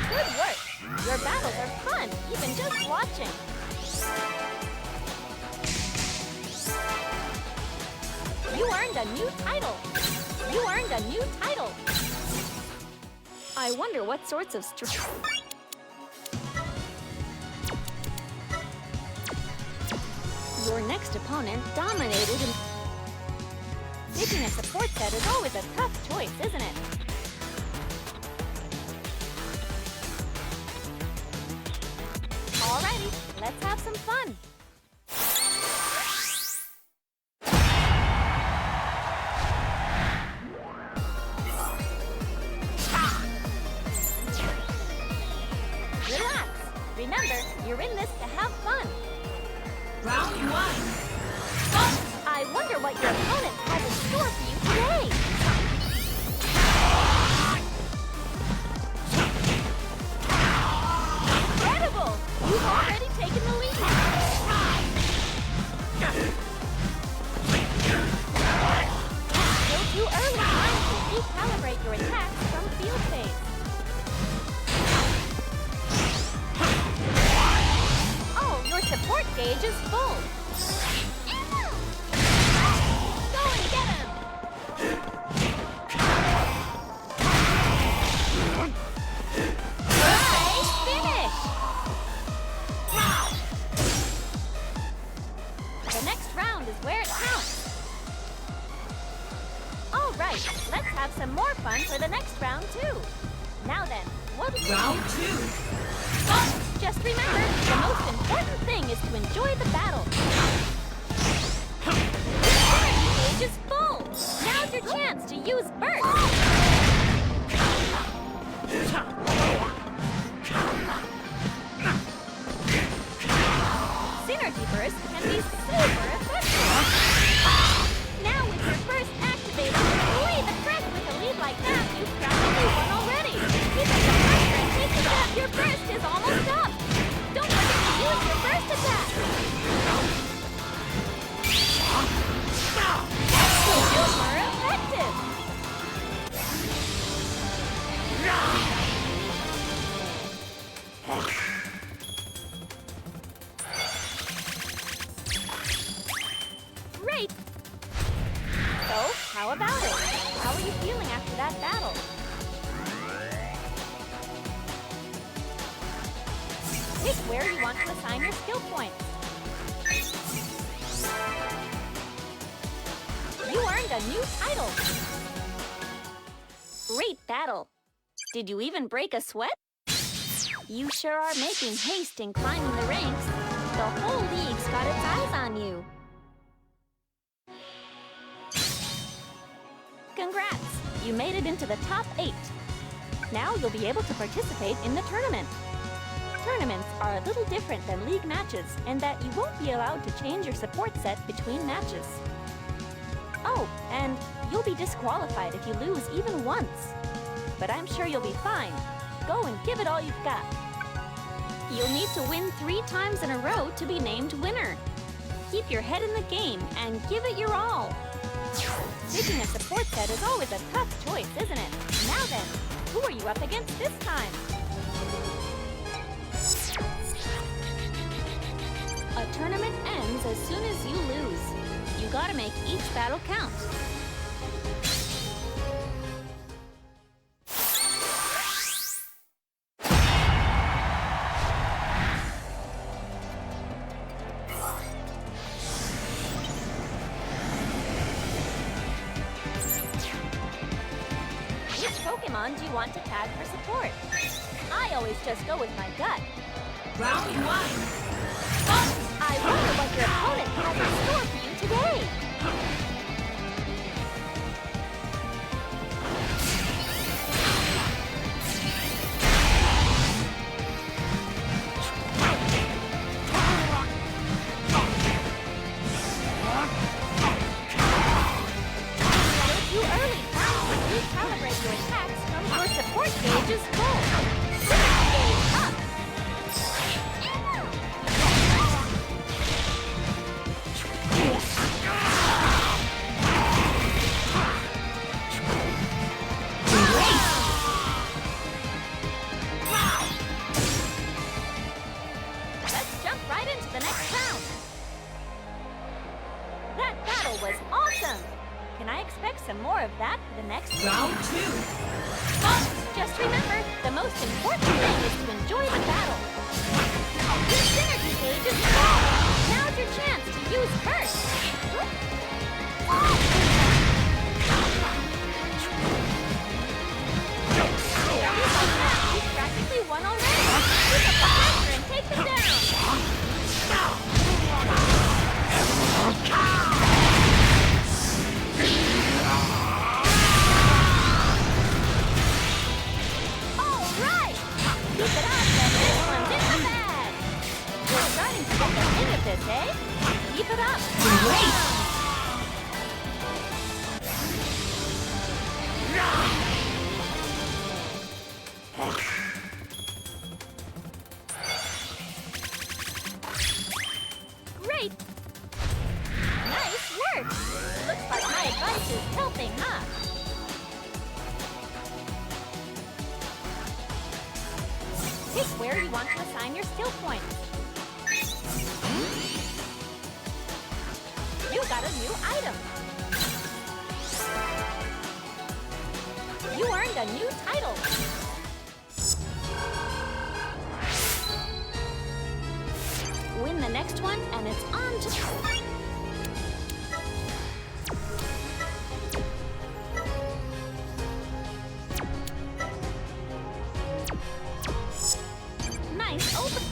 Good work! Your battles are fun, even just watching. You earned a new title! You earned a new title! I wonder what sorts of Your next opponent dominated and... Picking a support set is always a tough choice, isn't it? Alrighty, let's have some fun! Relax! Remember, you're in this to have fun! Round 1. I wonder what your opponent has in store for you today! Incredible! You've already taken the lead! Still too early. Time to recalibrate your attacks from field phase. Oh, your support gauge is full. Go and get him! Nice finish! The next round is where it counts. All right, let's have some more fun for the next round too. Now then, what do you Round do? 2. Just remember, the most important thing is to enjoy the battle. The energy gauge is full. Now's your chance to use burst. Synergy burst can be super effective. Now with your burst activated, leave the track with a lead like that, you've probably won already. Keep up the pressure and take the step. Your burst is almost up. Don't forget to use your burst attack. Super effective. Great. So, how about it? How are you feeling after that battle? Pick where you want to assign your skill points. You earned a new title. Great battle. Did you even break a sweat? You sure are making haste in climbing the ranks. The whole league's got its eyes on you. Congrats! You made it into the top 8. Now you'll be able to participate in the tournament. Tournaments are a little different than league matches in that you won't be allowed to change your support set between matches. Oh, and you'll be disqualified if you lose even once. But I'm sure you'll be fine. Go and give it all you've got. You'll need to win 3 times in a row to be named winner. Keep your head in the game and give it your all. Picking a support set is always a tough choice, isn't it? Now then, who are you up against this time? A tournament ends as soon as you lose. You gotta make each battle count. Which Pokemon do you want to tag for support? I always just go with my gut. Round 1. I wonder what your opponent has in store for you today. Calibrate your attacks from your support gauge is full. Synergy gauge up. Let's jump right into the next round. That battle was awesome. Can I expect some more of that for the next Round 2. Just remember, the most important thing is to enjoy the battle. Your synergy gauge is full. Now's your chance to use Curse. He's practically won already. Pick up the pressure and take them down. All right. Keep it up, and this one's in the bag. We're starting to get the hang of this, eh? Keep it up. Great! Nice work! Looks like my advice is helping, huh? Pick where you want to assign your skill points. You got a new item. You earned a new title. Win the next one, and it's on to... Nice open...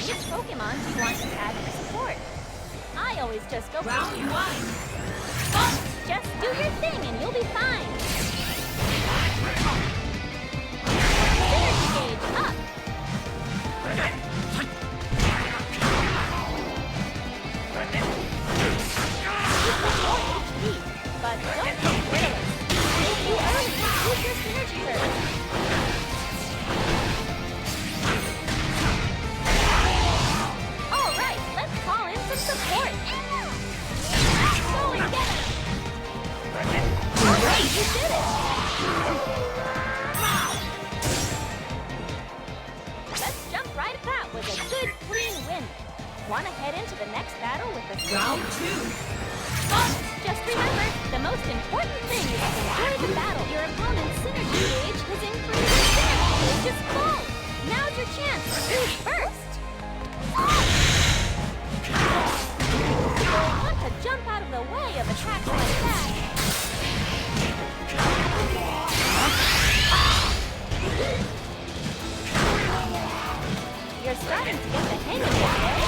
Which Pokemon do you want to add to support? I always just go... Round 1. Just do your thing and you'll be fine. Synergy gauge up. You put more HP, but don't be careless. If you early, use your synergy curve. All right, let's call in some support. Go and get him. Great, you did it! Let's jump right at that with a good, clean win. Want to head into the next battle with a Round 2. Just remember, the most important thing is to enjoy the battle. Your opponent's synergy gauge has increased. Synergy gauge is full. Now's your chance to use first. You'll want to jump out of the way of attacks like that. You're starting to get the hang of it, eh?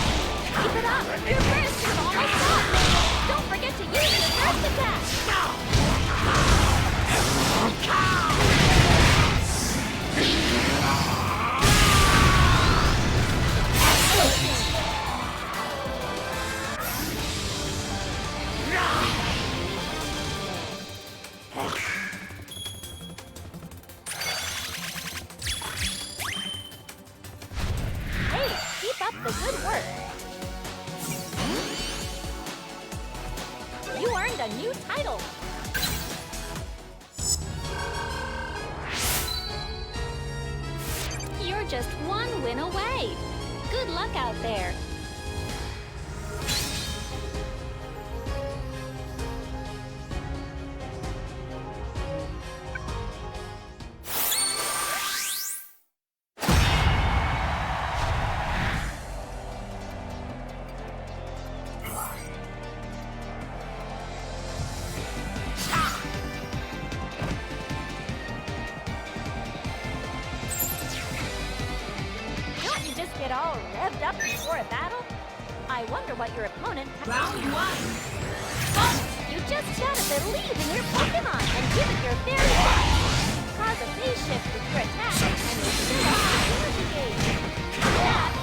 Keep it up! Your burst is almost up! Don't forget to use your first attack! Hey, keep up the good work! You earned a new title! You're just one win away! Good luck out there! Get all revved up before a battle? I wonder what your opponent... Round 1. You just gotta believe in your Pokemon and give it your very best. Cause a phase shift with your attack and you fill up the synergy gauge. That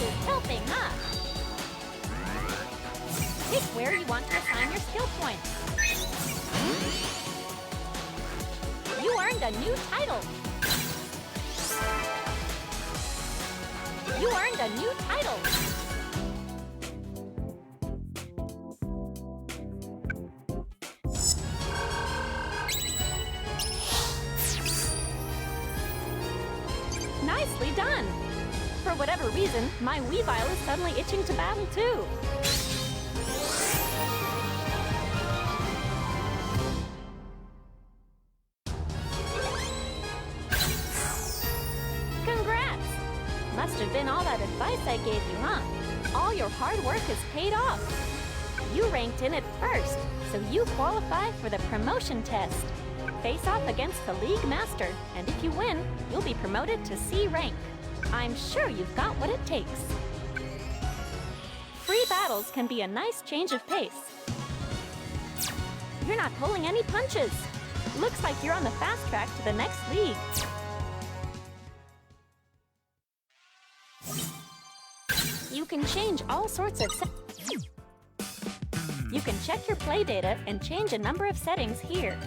is tilting, huh? Pick where you want to assign your skill points. You earned a new title. You earned a new title. Nicely done! For whatever reason, my Weavile is suddenly itching to battle too. Congrats! Must have been all that advice I gave you, huh? All your hard work has paid off. You ranked in at first, so you qualify for the promotion test. Face off against the League Master, and if you win, you'll be promoted to C rank. I'm sure you've got what it takes. Free battles can be a nice change of pace. You're not pulling any punches. Looks like you're on the fast track to the next league. You can change all sorts of settings. You can check your play data and change a number of settings here.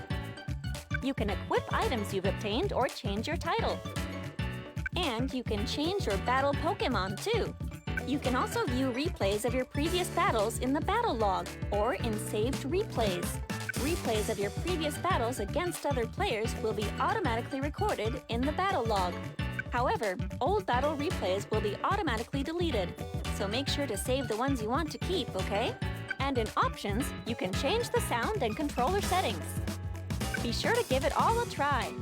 You can equip items you've obtained or change your title. And you can change your battle Pokémon too. You can also view replays of your previous battles in the battle log or in saved replays. Replays of your previous battles against other players will be automatically recorded in the battle log. However, old battle replays will be automatically deleted, so make sure to save the ones you want to keep, okay? And in Options, you can change the sound and controller settings. Be sure to give it all a try.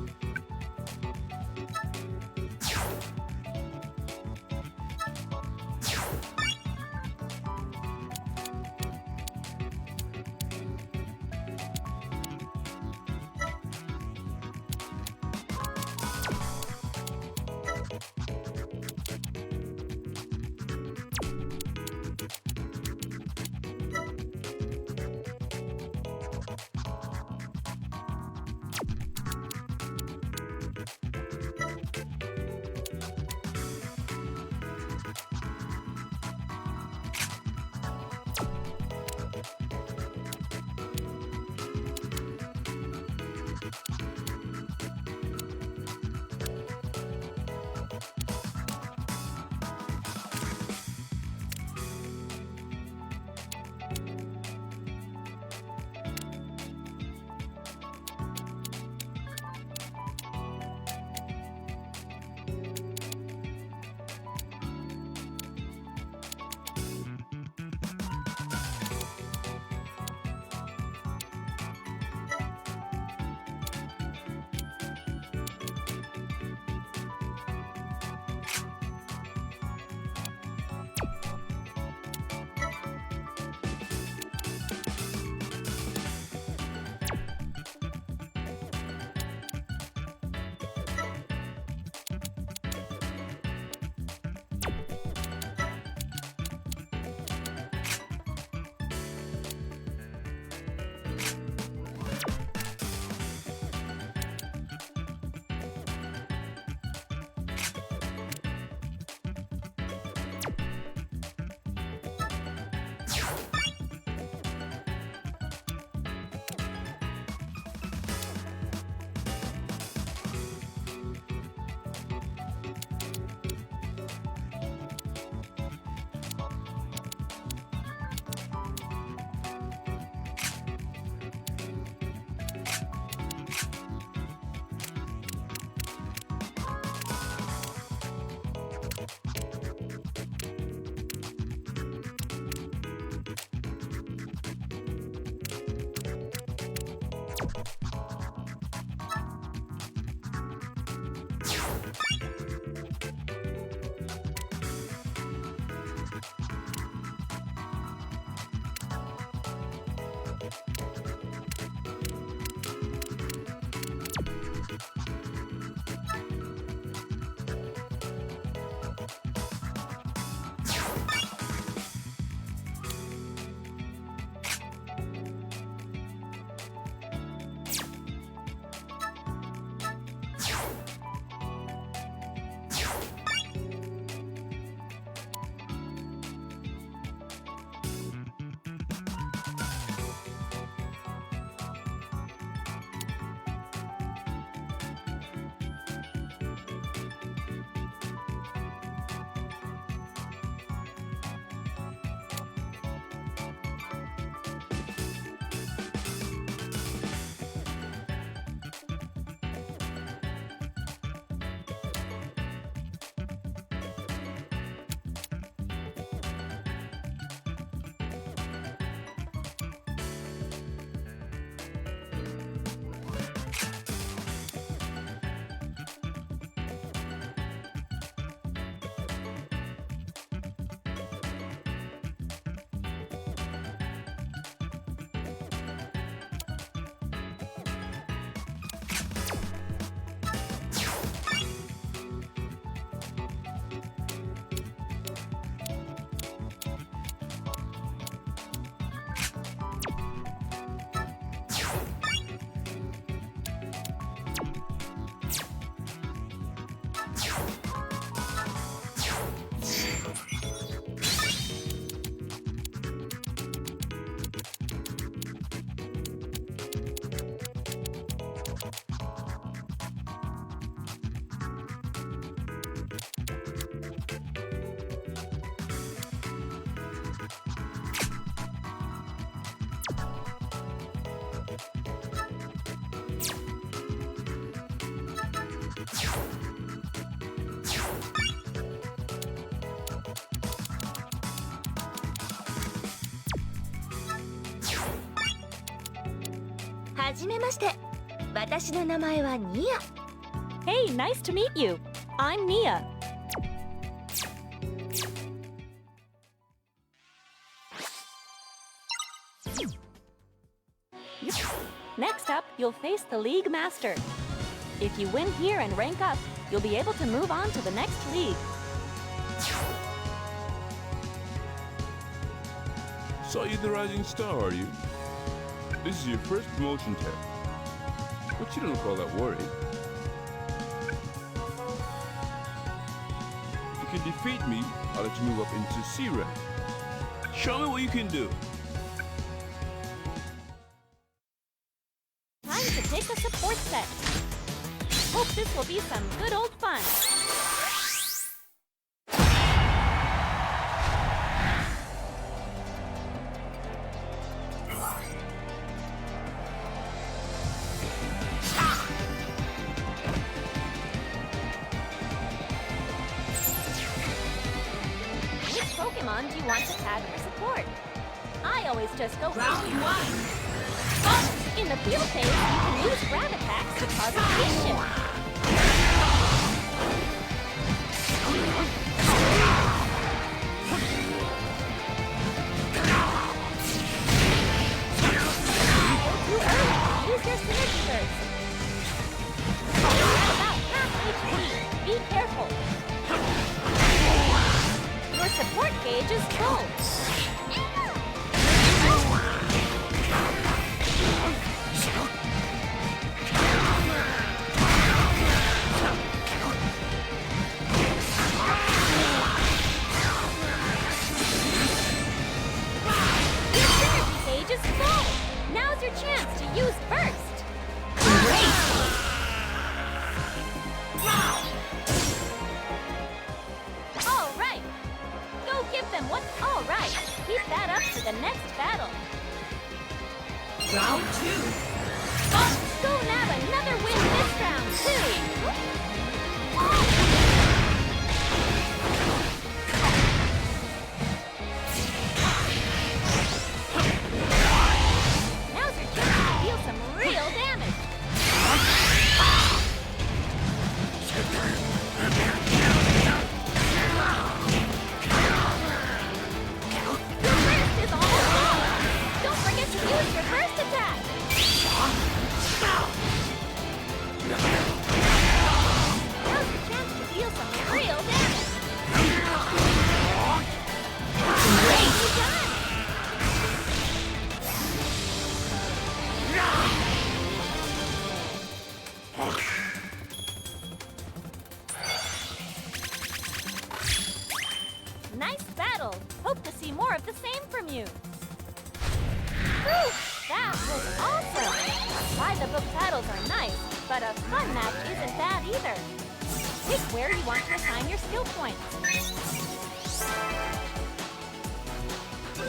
はじめまして。私の名前はニア。Hey, nice to meet you. I'm Nia. Next up, you'll face the League Master. If you win here and rank up, you'll be able to move on to the next league. So you're the rising star, are you? This is your first promotion test. But you don't look all that worried. If you can defeat me, I'll let you move up into C rank. Show me what you can do. Time to take a support set. Hope this will be some good old fun. Which Pokemon do you want to tag for support? I always just go for Round one. In the field phase, you can use grab attacks to cause a phase shift. Go too early. Use your synergy burst. At about half HP. Be careful. Your support gauge is full. Now's your chance to use burst. All right. Go give them what? All right. Keep that up for the next battle. Round two. Go nab another win this round too. Now's your chance to deal some real damage. Your burst is almost gone. Don't forget to use your burst attack. Now's your chance to deal some real damage. Great done. Nice battle! Hope to see more of the same from you! Whew! That was awesome! By-the-book battles are nice, but a fun match isn't bad either. Pick where you want to assign your skill points.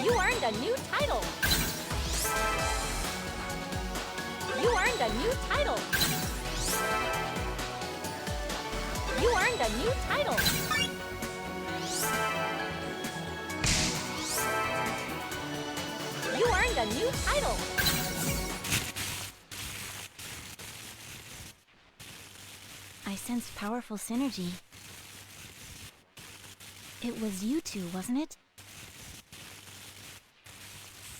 You earned a new title! You earned a new title! You earned a new title! You earned a new title! I sensed powerful synergy. It was you two, wasn't it?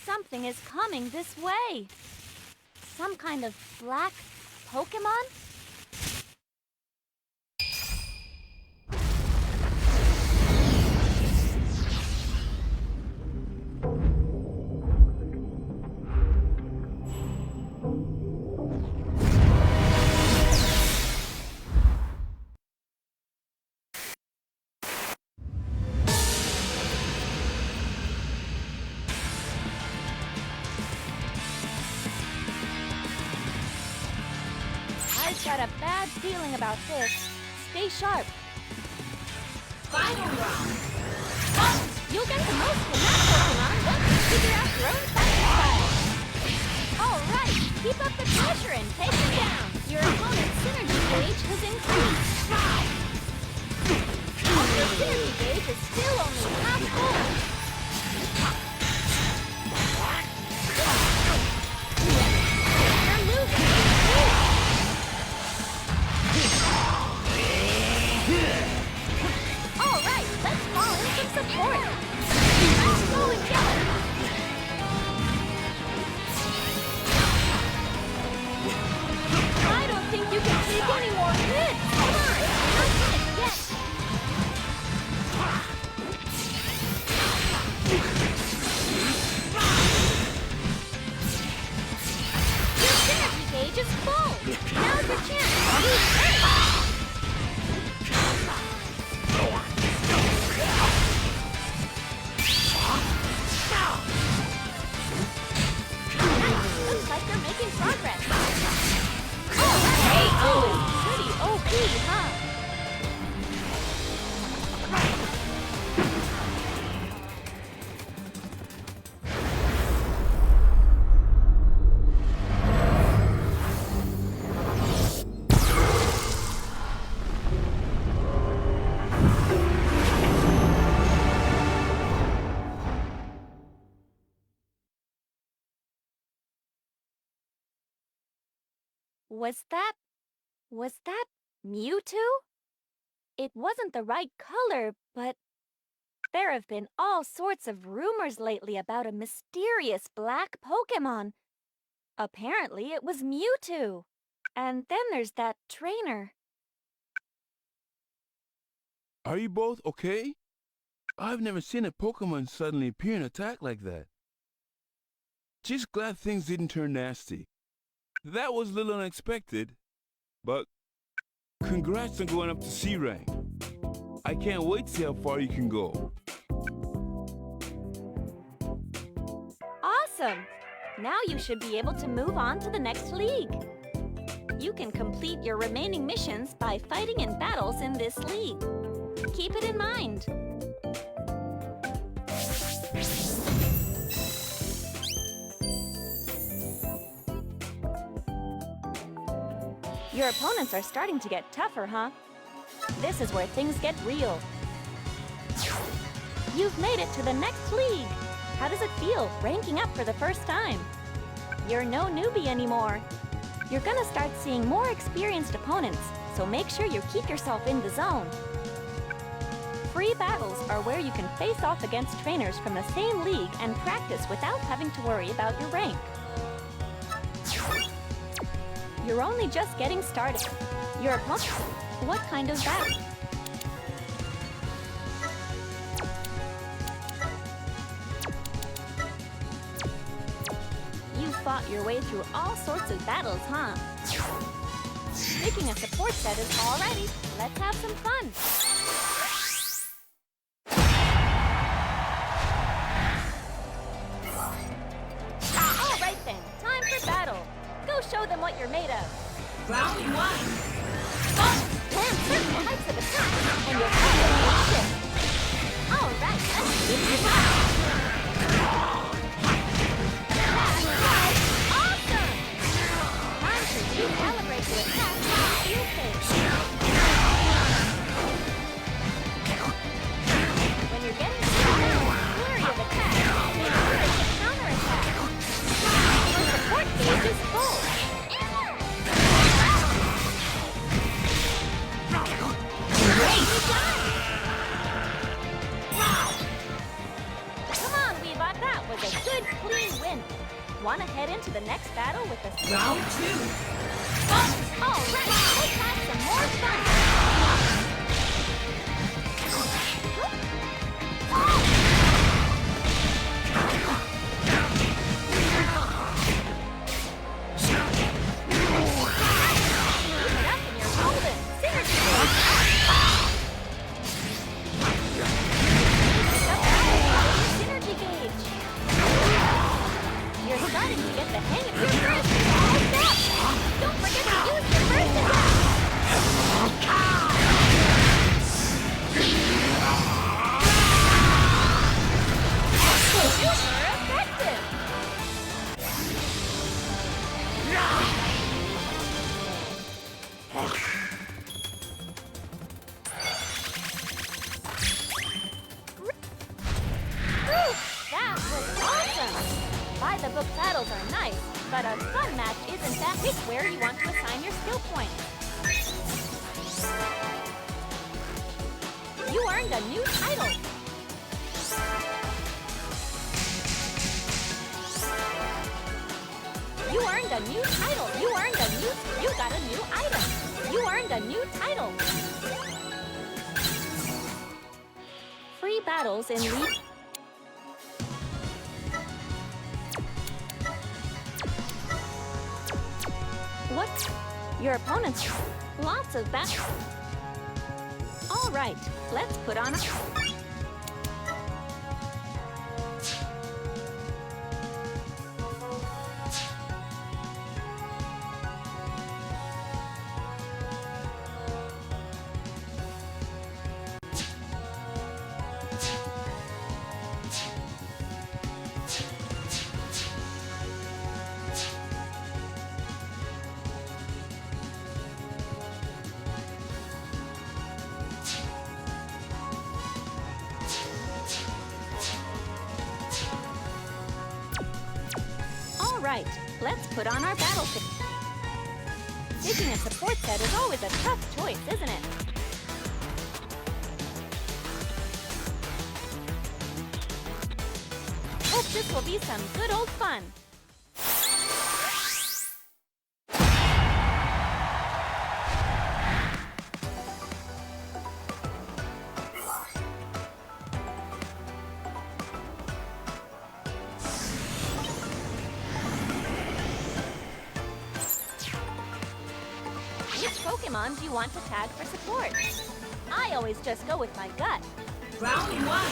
Something is coming this way! Some kind of black Pokemon? I've got a bad feeling about this. Stay sharp. Final round. You'll get the most from that Pokemon once you figure out your own fighting style. All right, keep up the pressure and take him down. Your opponent's synergy gauge has increased. Your synergy gauge is still only half full. You're support. Go and get it. I don't think you can take any more hits. Come on, not finished yet. Your synergy gauge is full. Now's your chance. Use it. Looks like you're making progress. Oh, pretty OP, huh? Was that Mewtwo? It wasn't the right color, but there have been all sorts of rumors lately about a mysterious black Pokémon. Apparently, it was Mewtwo. And then there's that trainer. Are you both okay? I've never seen a Pokemon suddenly appear and attack like that. Just glad things didn't turn nasty. That was a little unexpected, but congrats on going up to C rank. I can't wait to see how far you can go. Awesome! Now you should be able to move on to the next league. You can complete your remaining missions by fighting in battles in this league. Keep it in mind. Your opponents are starting to get tougher, huh? This is where things get real. You've made it to the next league. How does it feel, ranking up for the first time? You're no newbie anymore. You're gonna start seeing more experienced opponents, so make sure you keep yourself in the zone. Free battles are where you can face off against trainers from the same league and practice without having to worry about your rank. You're only just getting started. Your opponent... What kind of battle? You fought your way through all sorts of battles, huh? Picking a support set is all ready. Let's have some fun. All right then, time for battle. Go show them what you're made of. Round one. Plan certain types of attacks, and your combo will shift. All right, let's keep it up. Awesome! Time to recalibrate your attack and field phase. When you're getting to the flurry of attacks, make sure it's a counterattack. Your support gauge is full. Come on, Weebot, that was a good, clean win. Want to head into the next battle with us? Round two. All right, let's have some more fun. Keep it up and you're golden. Synergy gauge. Synergy gauge. You're starting to get the hang of your first step. Don't forget to use your first attack. Super effective. That was awesome! By-the-book battles are nice, but a fun match isn't that. Pick where you want to assign your skill points. You earned a new title. You earned a new title. You got a new item. You earned a new title. Free battles in League. What? Your opponent's lots of battles. All right, let's put on a... Right, let's put on our battle fit. Picking a support set is always a tough choice, isn't it? Hope this will be some good old fun. Which Pokemon do you want to tag for support? I always just go with my gut. Round 1.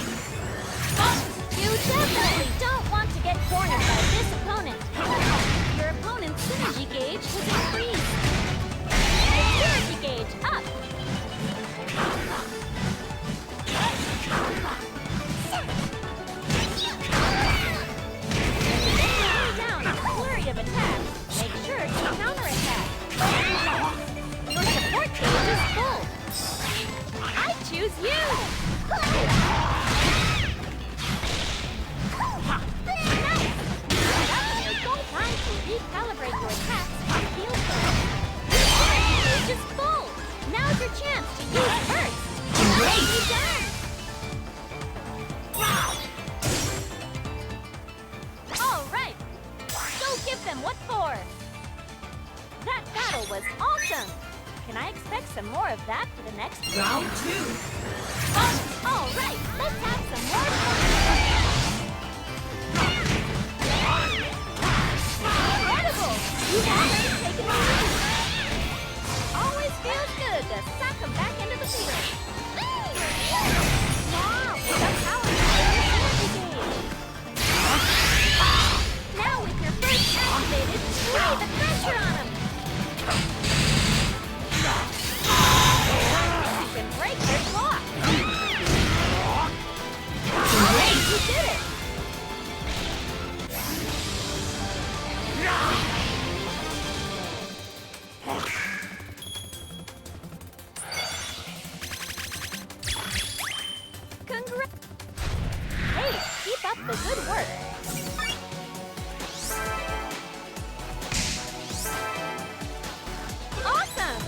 You definitely don't want to get cornered by this opponent. Your opponent's synergy gauge has increased. The synergy gauge up. When down a flurry of attacks, make sure to counterattack. Your support gauge is full. I choose you! Nice! That's your goal time to recalibrate your attacks and heal first. Your synergy gauge is full! Now's your chance to use first! Great done! All right! Go give them what for! That battle was awesome! Can I expect some more of that for the next Round 2. All right, let's have some more fun. Incredible! You've already taken the lead. Always feels good to sock them back into the field. Wow, it's a power synergy gauge. Now with your first activated, lay the pressure on them. You can break their block. Great, you did it! Congrats! Hey, keep up the good work. Awesome!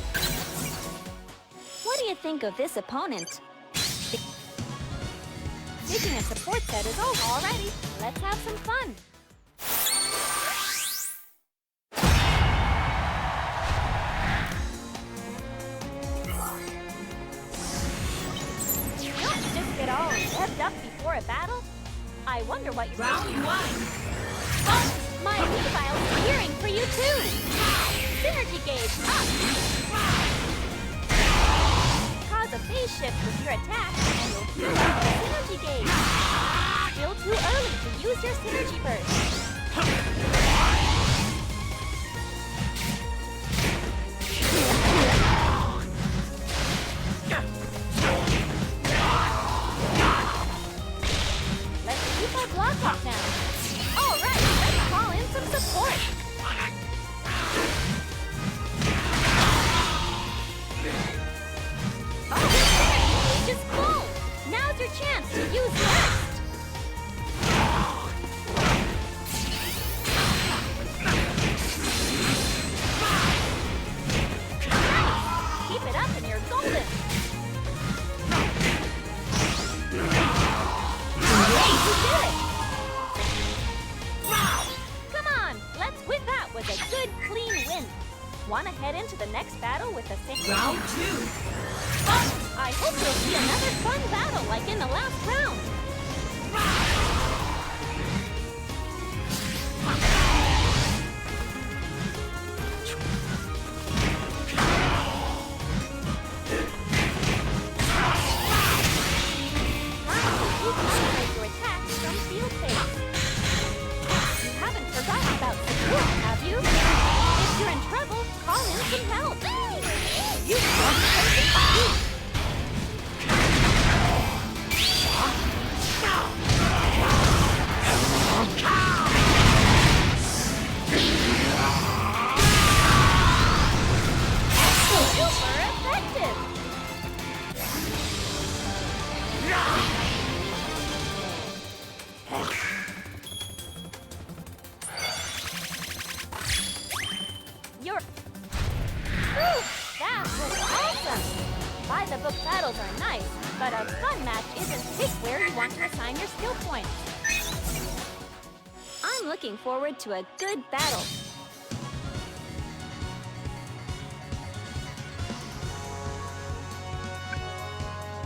What do you think of this opponent? Picking a support set is all. Alrighty, let's have some fun. Don't just get all revved up before a battle. I wonder what you're... Round 1. My Weavile's cheering for you too! Synergy gauge up! Cause a phase shift with your attack, and you'll heal up the synergy gauge. Still too early to use your synergy burst. Let's keep our block up now. All right, let's call in some support. Oh, your synergy gauge is full. Now's your chance to use burst. Keep it up and you're golden. Great, you did it! Want to head into the next battle with the same... Round 2. I hope you'll see another fun battle like in the last round. Your attacks from field phase. You haven't forgotten about support, have you? If you're in trouble, call in some help. You super effective. That was awesome! By-the-book battles are nice, but a fun match isn't pick where you want to assign your skill points. I'm looking forward to a good battle.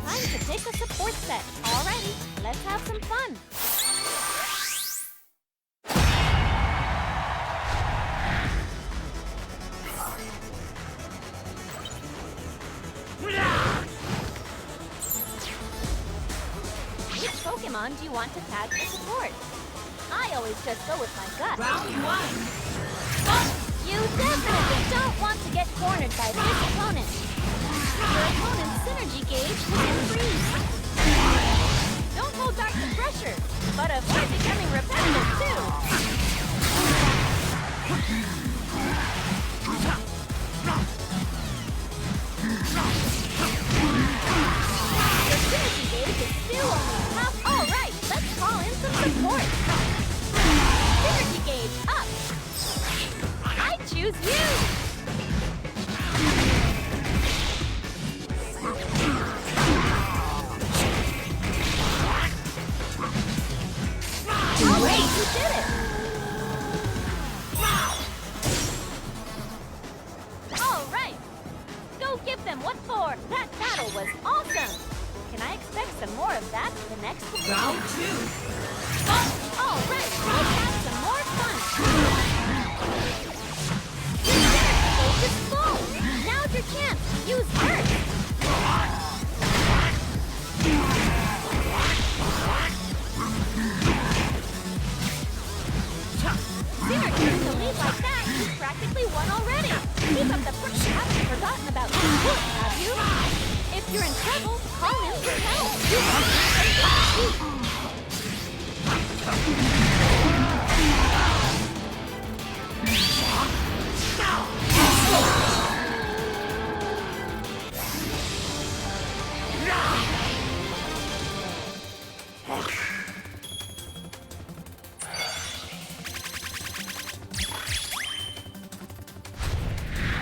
Time to pick a support set. Alrighty, let's have some fun. Which Pokemon do you want to tag for support? I always just go with my gut. Round 1. You definitely don't want to get cornered by this opponent. Your opponent's synergy gauge will increase. Don't hold back the pressure, but avoid becoming repetitive too. Your synergy gauge is still only half. All right, let's call in some support. Synergy gauge up. I choose you. Great, you did it. All right. Go give them what for. That battle was awesome. Can I expect some more of that the next one? Round 2. All right, let's have some more fun. Your synergy gauge is full. Now's your chance to use Earth. Synergy to lead like that, you've practically won already. Keep up the push. You haven't forgotten about support, have you? If you're in trouble, call in for help. You can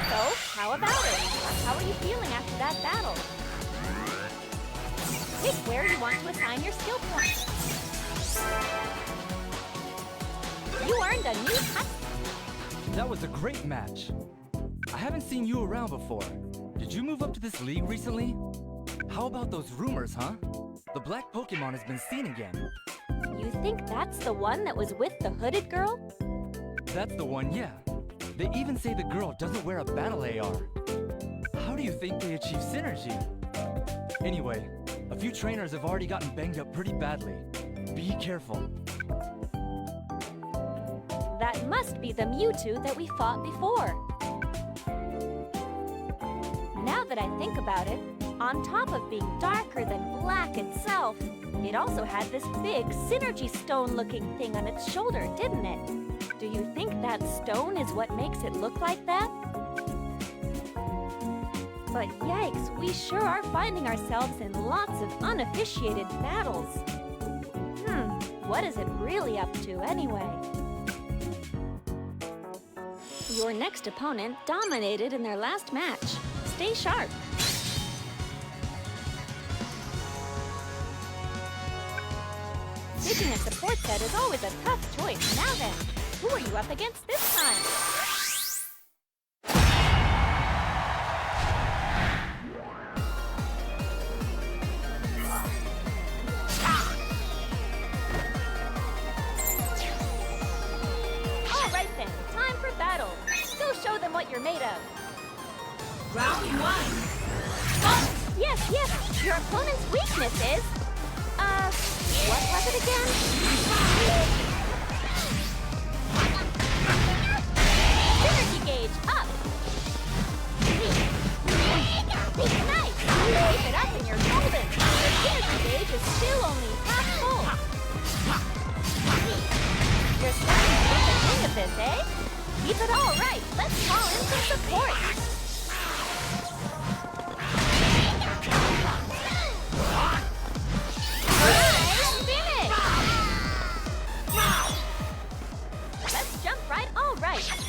So, how about it? How are you feeling after that battle? Pick where you want to assign your skill points. You earned a new That was a great match. I haven't seen you around before. Did you move up to this league recently? How about those rumors, huh? The black Pokemon has been seen again. You think that's the one that was with the hooded girl? That's the one, yeah. They even say the girl doesn't wear a battle AR. How do you think they achieve synergy? Anyway, a few trainers have already gotten banged up pretty badly. Be careful. That must be the Mewtwo that we fought before. Now that I think about it, on top of being darker than black itself, it also had this big synergy stone-looking thing on its shoulder, didn't it? Do you think that stone is what makes it look like that? But yikes, we sure are finding ourselves in lots of unofficiated battles. What is it really up to anyway? Your next opponent dominated in their last match. Stay sharp. Picking a support set is always a tough choice. Now then, who are you up against this time? you're made of. Round 1. Yes, yes, your opponent's weakness is... what was it again? Synergy gauge up! Nice! Keep it up and you're golden! Your synergy gauge is still only half full! You're starting to get the hang of this, eh? Keep it all right! Let's call in some support!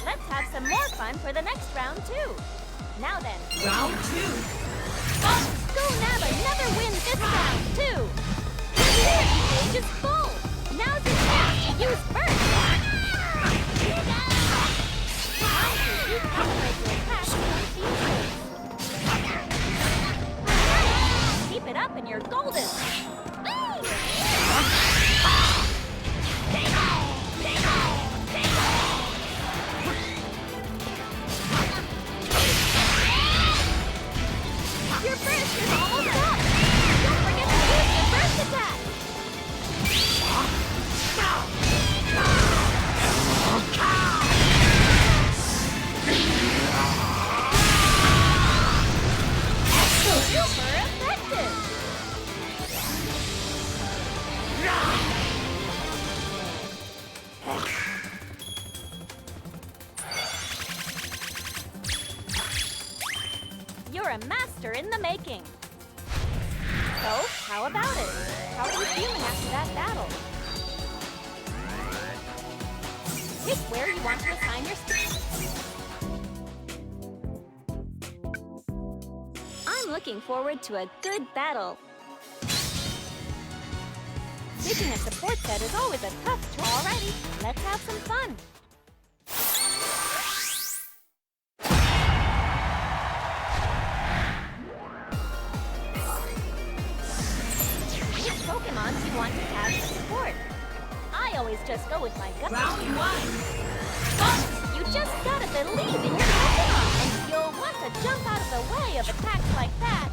Let's have some more fun for the next round, too. Now then. Round 2. Go Naba never wins this round, too. Your synergy gauge is full. Now's your chance to use burst. Time to recalibrate your attack against these. Keep it up and you're golden. Your burst is almost up! Don't forget to use your burst attack! Super effective! You're a master in the making. So, how about it? How are you feeling after that battle? Pick where you want to assign your I'm looking forward to a good battle. Picking a support set is always a tough choice. Alrighty, let's have some fun. Pokemon you want to have for support. I always just go with my gut. Round 1. You just gotta believe in your Pokemon, and you'll want to jump out of the way of attacks like that.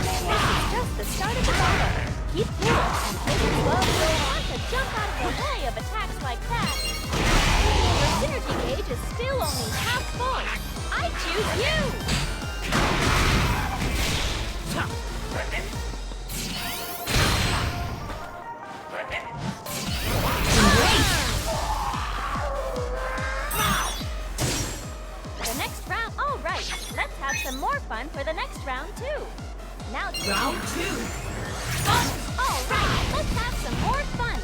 This is just the start of the battle. Keep cool and take it slow. You'll want to jump out of the way of attacks like that. Your synergy gauge is still only half full. I choose you! The next round, all right. Let's have some more fun for the next round, too. Now, Round 2. all right, let's have some more fun.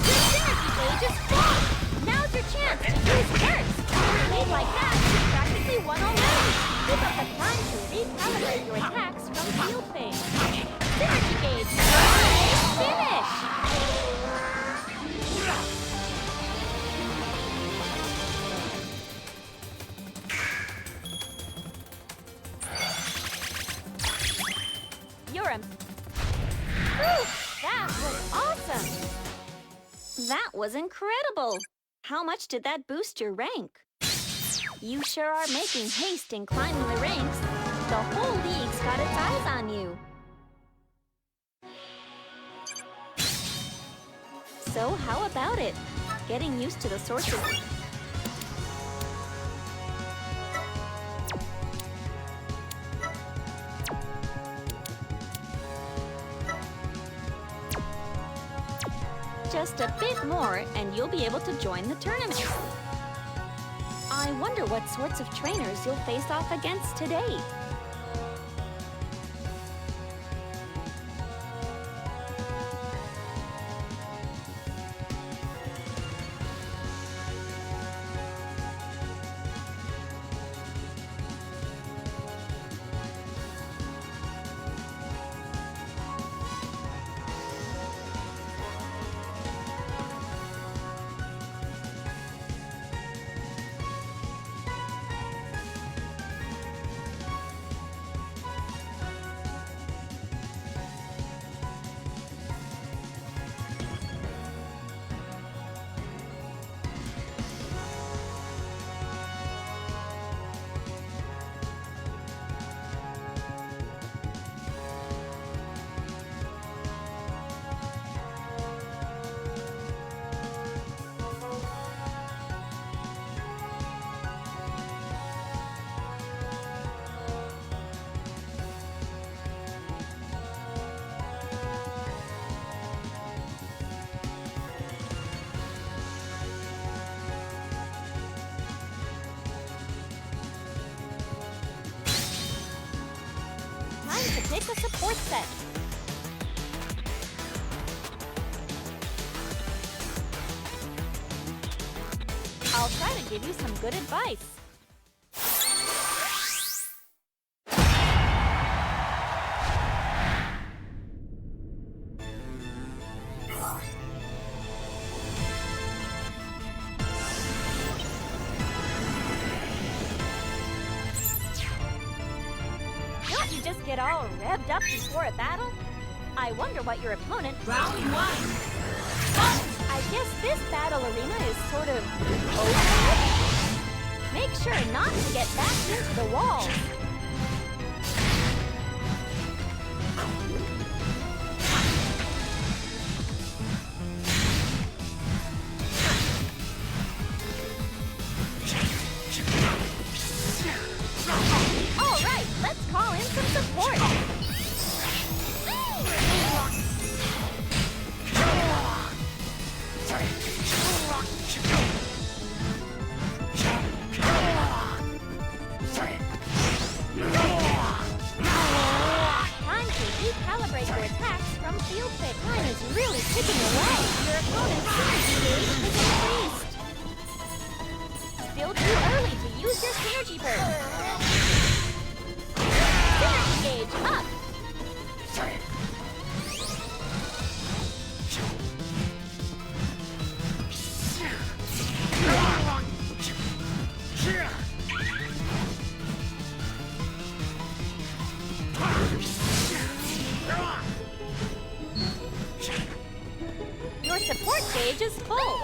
Your synergy gauge is full. Now's your chance to use burst. Made like that, you practically won already. Give up the time to recalibrate your attacks from field phase. Synergy gauge. Finish. You're a... Whew, that was awesome! That was incredible! How much did that boost your rank? You sure are making haste in climbing the ranks. The whole league's got its eyes on you. So, how about it? Getting used to the sources... Just a bit more, and you'll be able to join the tournament. I wonder what sorts of trainers you'll face off against today. support set. I'll try to give you some good advice. Don't you just get all revved up before a battle? I wonder what your opponent... Round 1. I guess this battle arena is sort of open. Make sure not to get backed into the walls. All right, let's call in some support. Time to recalibrate your attacks from field pick. Time is really ticking away. Your opponent's synergy gauge is increased. Still too early to use your synergy burst. Synergy gauge up. Your support gauge is full.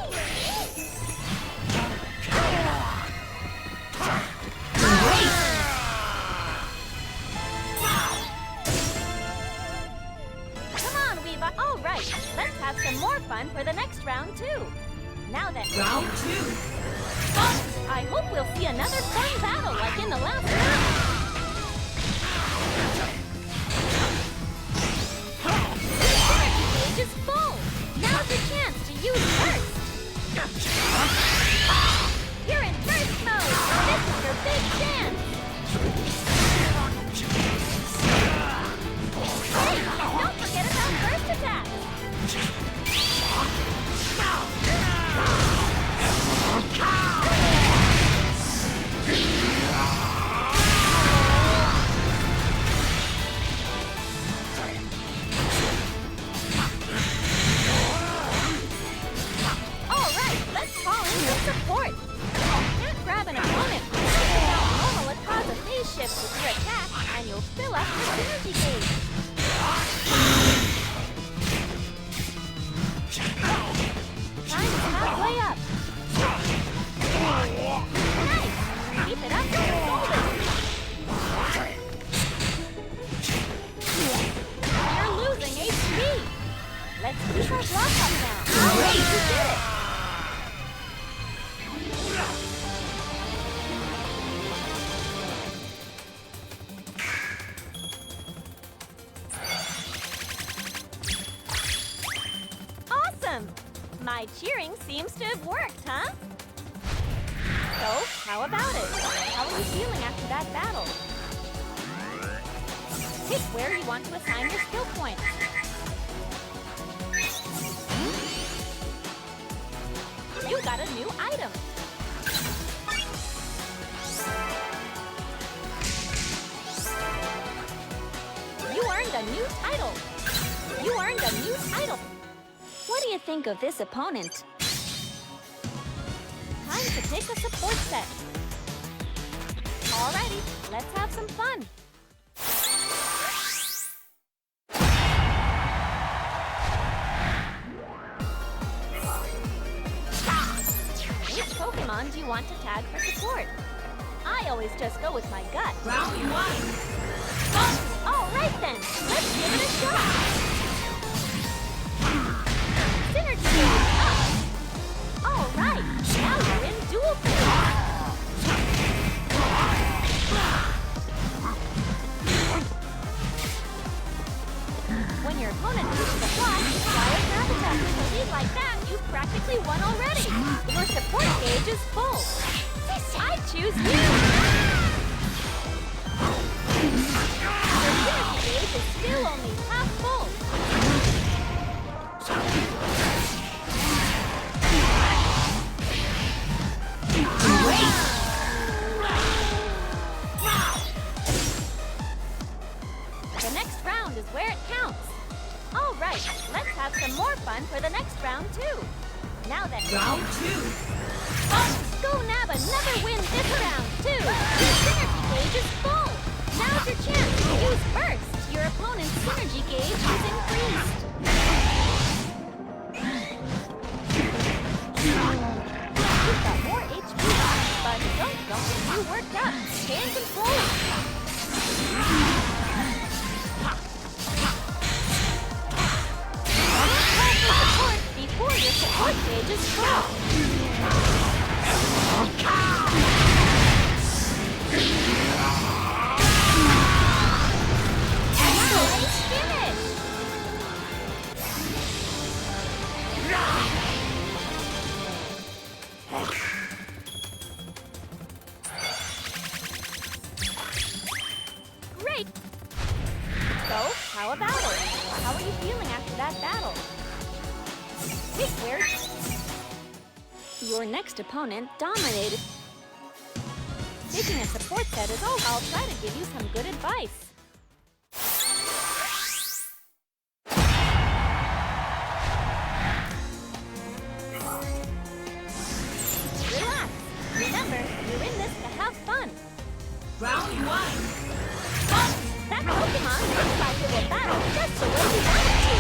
Come on, Weeva. All right, let's have some more fun for the next round, too. Now then, Round 2. I hope we'll see another fun battle like in the last round. Your synergy gauge is full. Now's your chance to use burst. You're in burst mode. This is your big chance. Hey, don't forget about burst attacks. All right, let's call in some support. Can't grab an opponent without normal would cause a phase shift with your attack, and you'll fill up your synergy gauge. Time is halfway up. Nice! Keep it up and hold it. You're losing HP. Let's keep our block up now. Great! You did it! Awesome! My cheering seems to have worked, huh? So, how about it? How are you feeling after that battle? Pick where you want to assign your skill points. You got a new item. You earned a new title. You earned a new title. What do you think of this opponent? Time to pick a support set. Alrighty, let's have some fun. Which Pokemon do you want to tag for support? I always just go with my gut. Round 1. Alright then, let's give it a shot. Synergy gauge up. Alright, now you're in dual phase. When your opponent uses a block, fire grab attack with a lead like that, you've practically won already. Your support gauge is full. I choose you. Your synergy gauge is still only half full. The next round is where it counts. All right, let's have some more fun for the next round too. Now that Round 2. go nab another win this round too. Your synergy gauge is full. Now's your chance to use burst. Your opponent's synergy gauge is increased. You've got more HP, but don't get too worked up. Stay in control. Before your support gauge is full. Nice finish! Great! So, how about it? How are you feeling after that battle? Hey, where? Your next opponent dominated. Picking a support set is all. I'll try to give you some good advice. Relax. Remember, you're in this to have fun. Round 1. That Pokemon looks like it will battle just the way you want it to.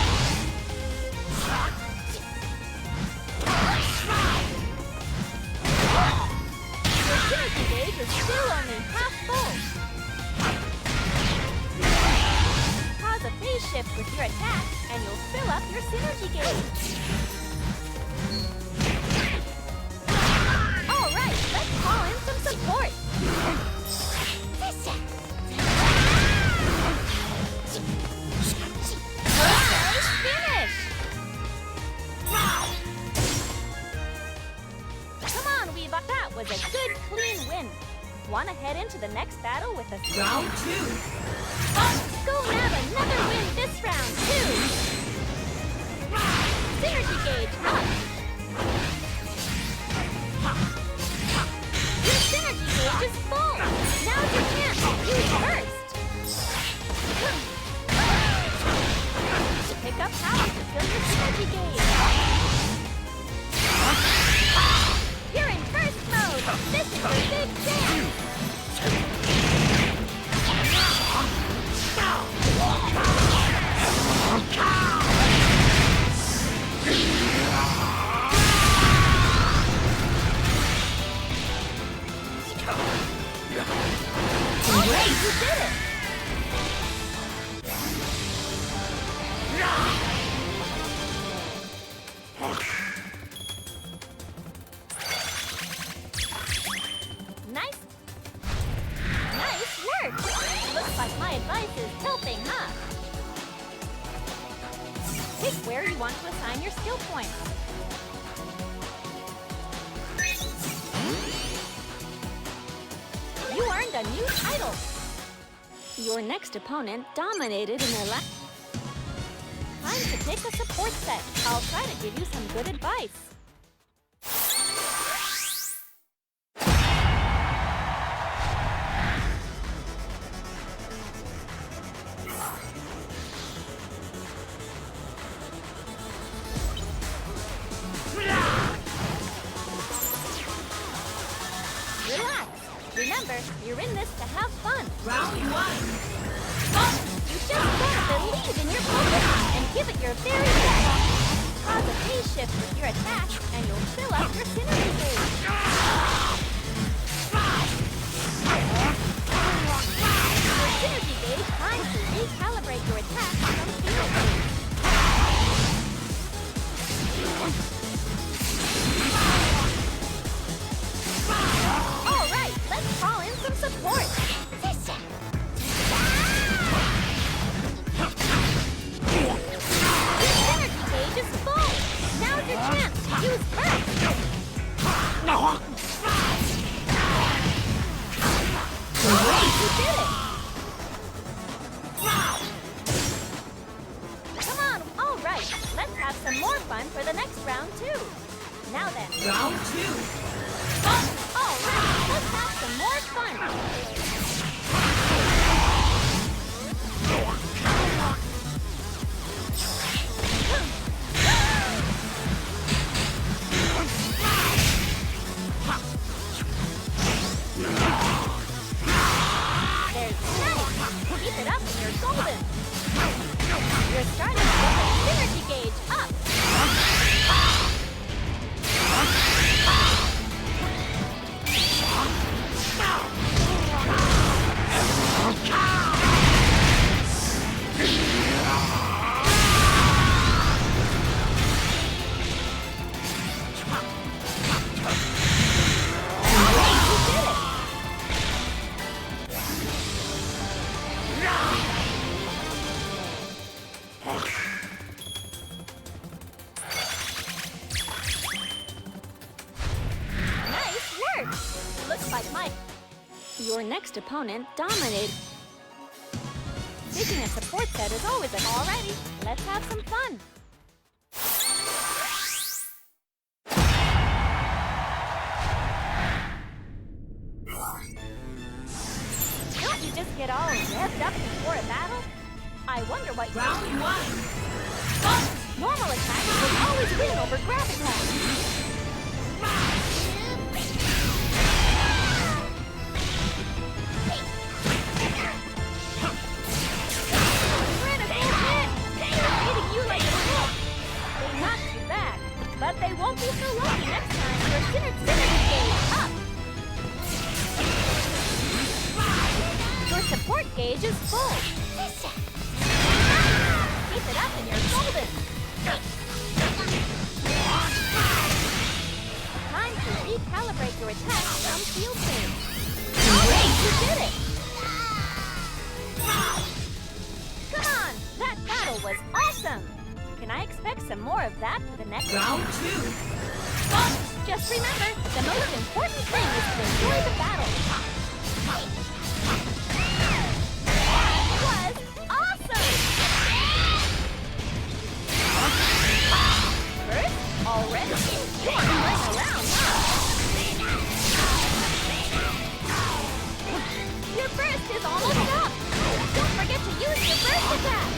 Your synergy gauge is still only half full. Cause a phase shift with your attack, and you'll fill up your synergy gauge. All right, let's call in some support. Nice finish! Come on, Weavile. That was a good, clean win. Want to head into the next battle with us? Round 2. Go nab another win this round, too! Synergy gauge up! Your synergy gauge is full! Now's your chance to use burst! Pick up power to fill your synergy gauge! You're in burst mode! This is your big chance! Alright, you did it! Nice work! Looks like my advice is helping, huh? Pick where you want to assign your skill points. You earned a new title! Your next opponent dominated in their last... Time to pick a support set. I'll try to give you some good advice. Relax. Remember, you're in this to have fun. Round 1. You just gotta believe in your Pokemon and give it your very best. Cause a phase shift with your attack, and you'll fill up your synergy gauge. Your synergy gauge time to recalibrate your attack from field gauge. All right, let's call in some support. Your synergy gauge is full. Now's your chance to use burst. Great, you did it. some more fun for the next round, too. Now then. Round 2. All right, let's have some more fun. There's nice. Keep it up and you're golden. You're starting to get the synergy gauge up. Your next opponent dominated. Picking a support set is always an alrighty. Let's have some fun. Don't you just get all revved up before a battle? I wonder what you... Round 1. Normal attacks will always win over grab attacks. But they won't be so lucky next time. Your synergy gauge up. Your support gauge is full. Keep it up and you're golden. Time to recalibrate your attack from field save. Great, you did it. Come on, that battle was awesome. Can I expect some more of that for the next round 2? Just remember, the most important thing is to enjoy the battle. That was awesome! First, already? You aren't playing around, huh? Your burst is almost up! Don't forget to use your burst attack!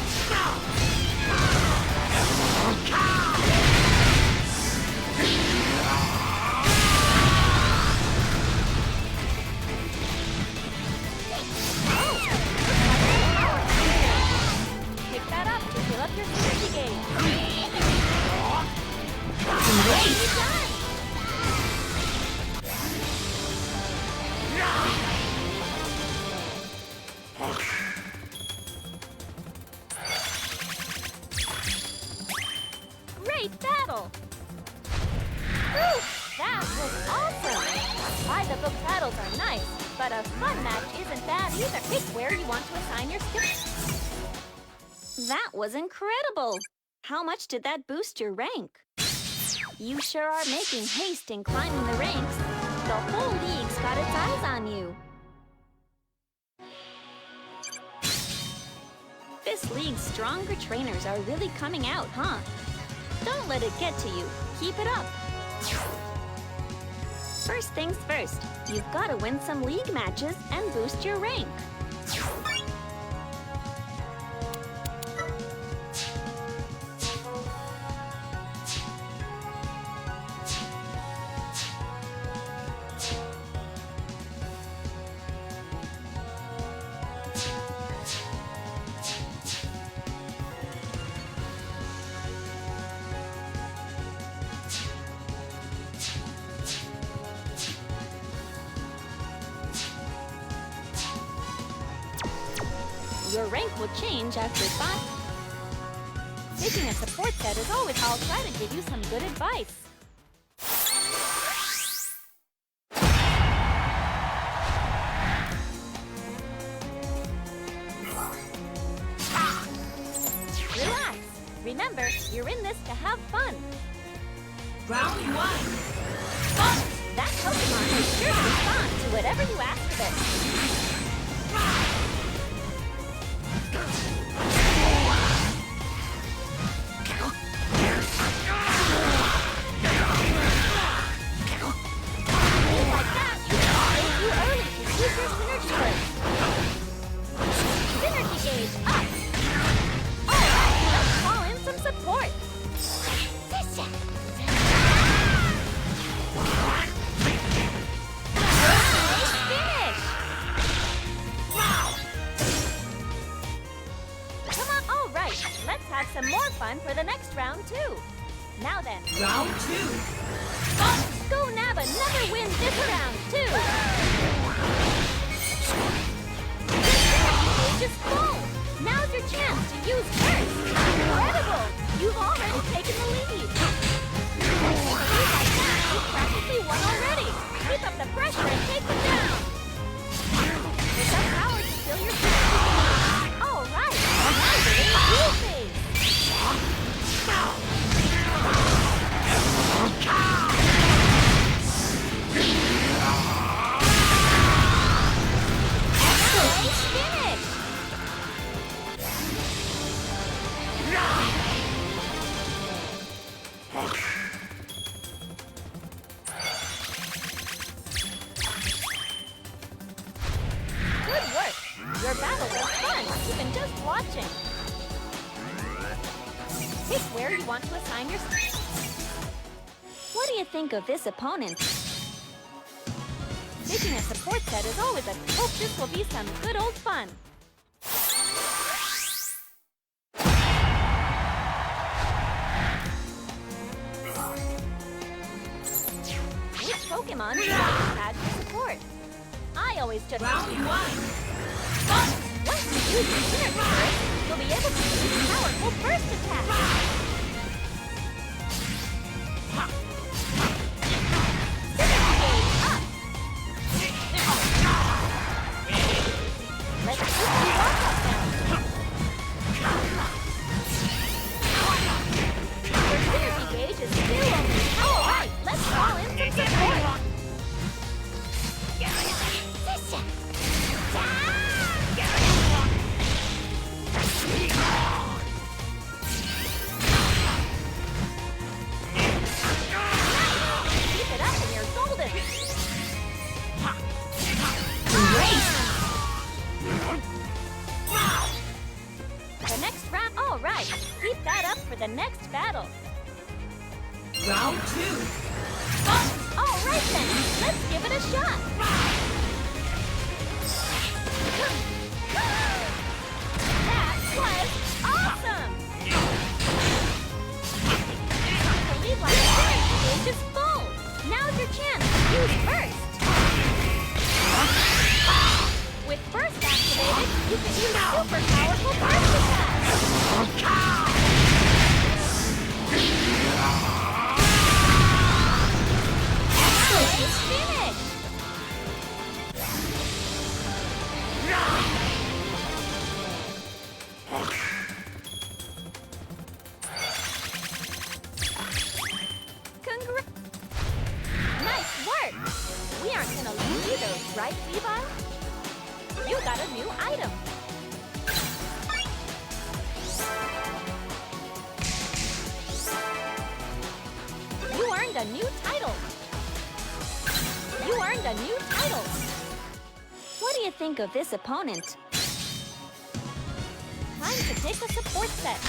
Pick that up to fill up your synergy gauge. Great done! Great battle! Whew, that was awesome! By-the-book battles are nice, but a fun match isn't bad either. Pick where you want to assign your skills. That was incredible! How much did that boost your rank? You sure are making haste in climbing the ranks. The whole league's got its eyes on you. This league's stronger trainers are really coming out, huh? Don't let it get to you. Keep it up. First things first, you've got to win some league matches and boost your rank. Your rank will change after 5. Picking a support set is always... I'll try to give you some good advice. Relax. Remember, you're in this to have fun. Round 1. That Pokemon is sure to respond to whatever you ask of it. fun for the next round, too. Now then. Round 2. Go Naba never wins this round, too! Your stage is full! Now's your chance to use Curse! Incredible! You've already taken the lead! With a lead like that, you've practically won already! Keep up the pressure and take them down! With that power to fill your chance! Alright! Now you're in the cool phase! Finish! Good work! Your battles are fun, even just watching. Pick where you want to assign your... What do you think of this opponent? Picking a support set is always a... Hope this will be some good old fun. Which Pokemon should I add for support? I always just... Round 1. Once you use your Synergy Burst, you'll be able to use powerful burst attacks. Let's keep you walk up now. Your Synergy gauge is still only... Alright, let's call in some support. Keep it up and you're golden. The next round... Alright, keep that up for the next battle. Round 2. Alright then, let's give it a shot. That was awesome! The lead line of Synergy gauge is full. Now's your chance to use Burst. With Burst activated, you can use super powerful burst attacks. It's finished! Nice work! We aren't gonna lose either, right, Levi? You got a new item. You earned a new title. You earned a new title. What do you think of this opponent? Time to pick a support set.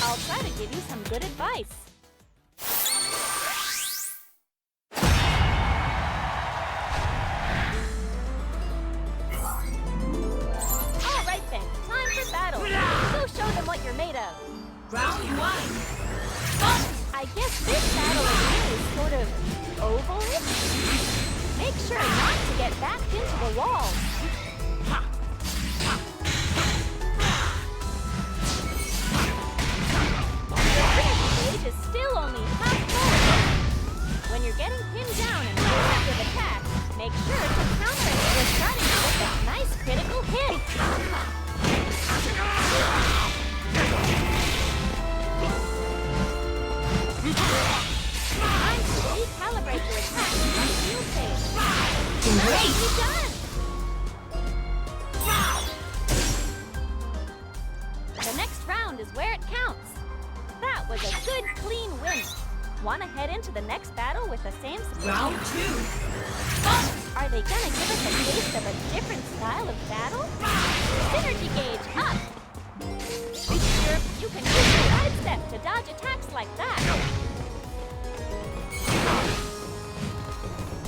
I'll try to give you some good advice. All right then, time for battle. Go show them what you're made of. Round 1. I guess this battle arena is sort of oval-ish. Make sure not to get backed into the wall. Is still only half full. When you're getting pinned down and ready to attack, make sure to counter it with starting with a nice critical hit. Time to recalibrate your attack on field phase. Nicely done! The next round is where it counts. That was a good, clean win. Want to head into the next battle with the same... Round 2. Are they gonna give us a taste of a different style of battle? Synergy gauge up! Reach your You can use your sidestep to dodge attacks like that.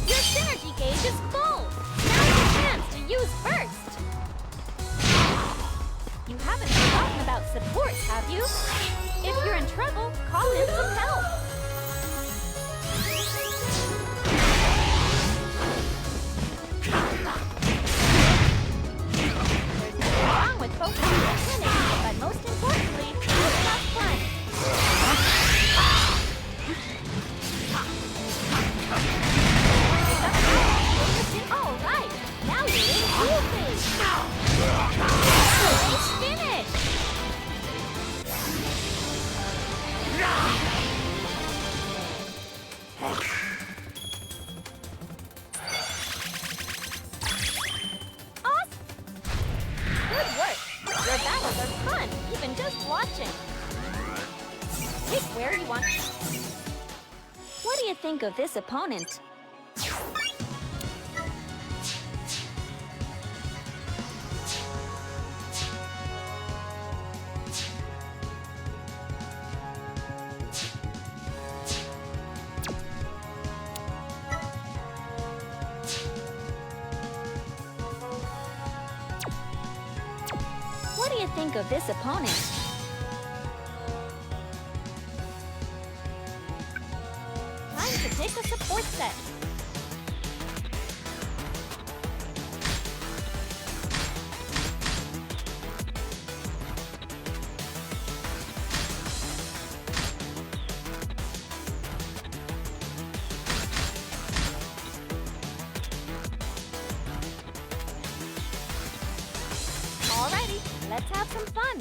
Your synergy gauge is full. Now's your chance to use burst. You haven't forgotten about support, have you? If you're in trouble, call in some help. There's nothing wrong with focusing on winning, but most importantly, it's not fun. All right, now you're in cool phase. Great finish. Awesome. Good work. Your battles are fun, even just watching. Pick where you want. What do you think of this opponent? What do you think of this opponent? Time to pick a support set. Alrighty, let's have some fun.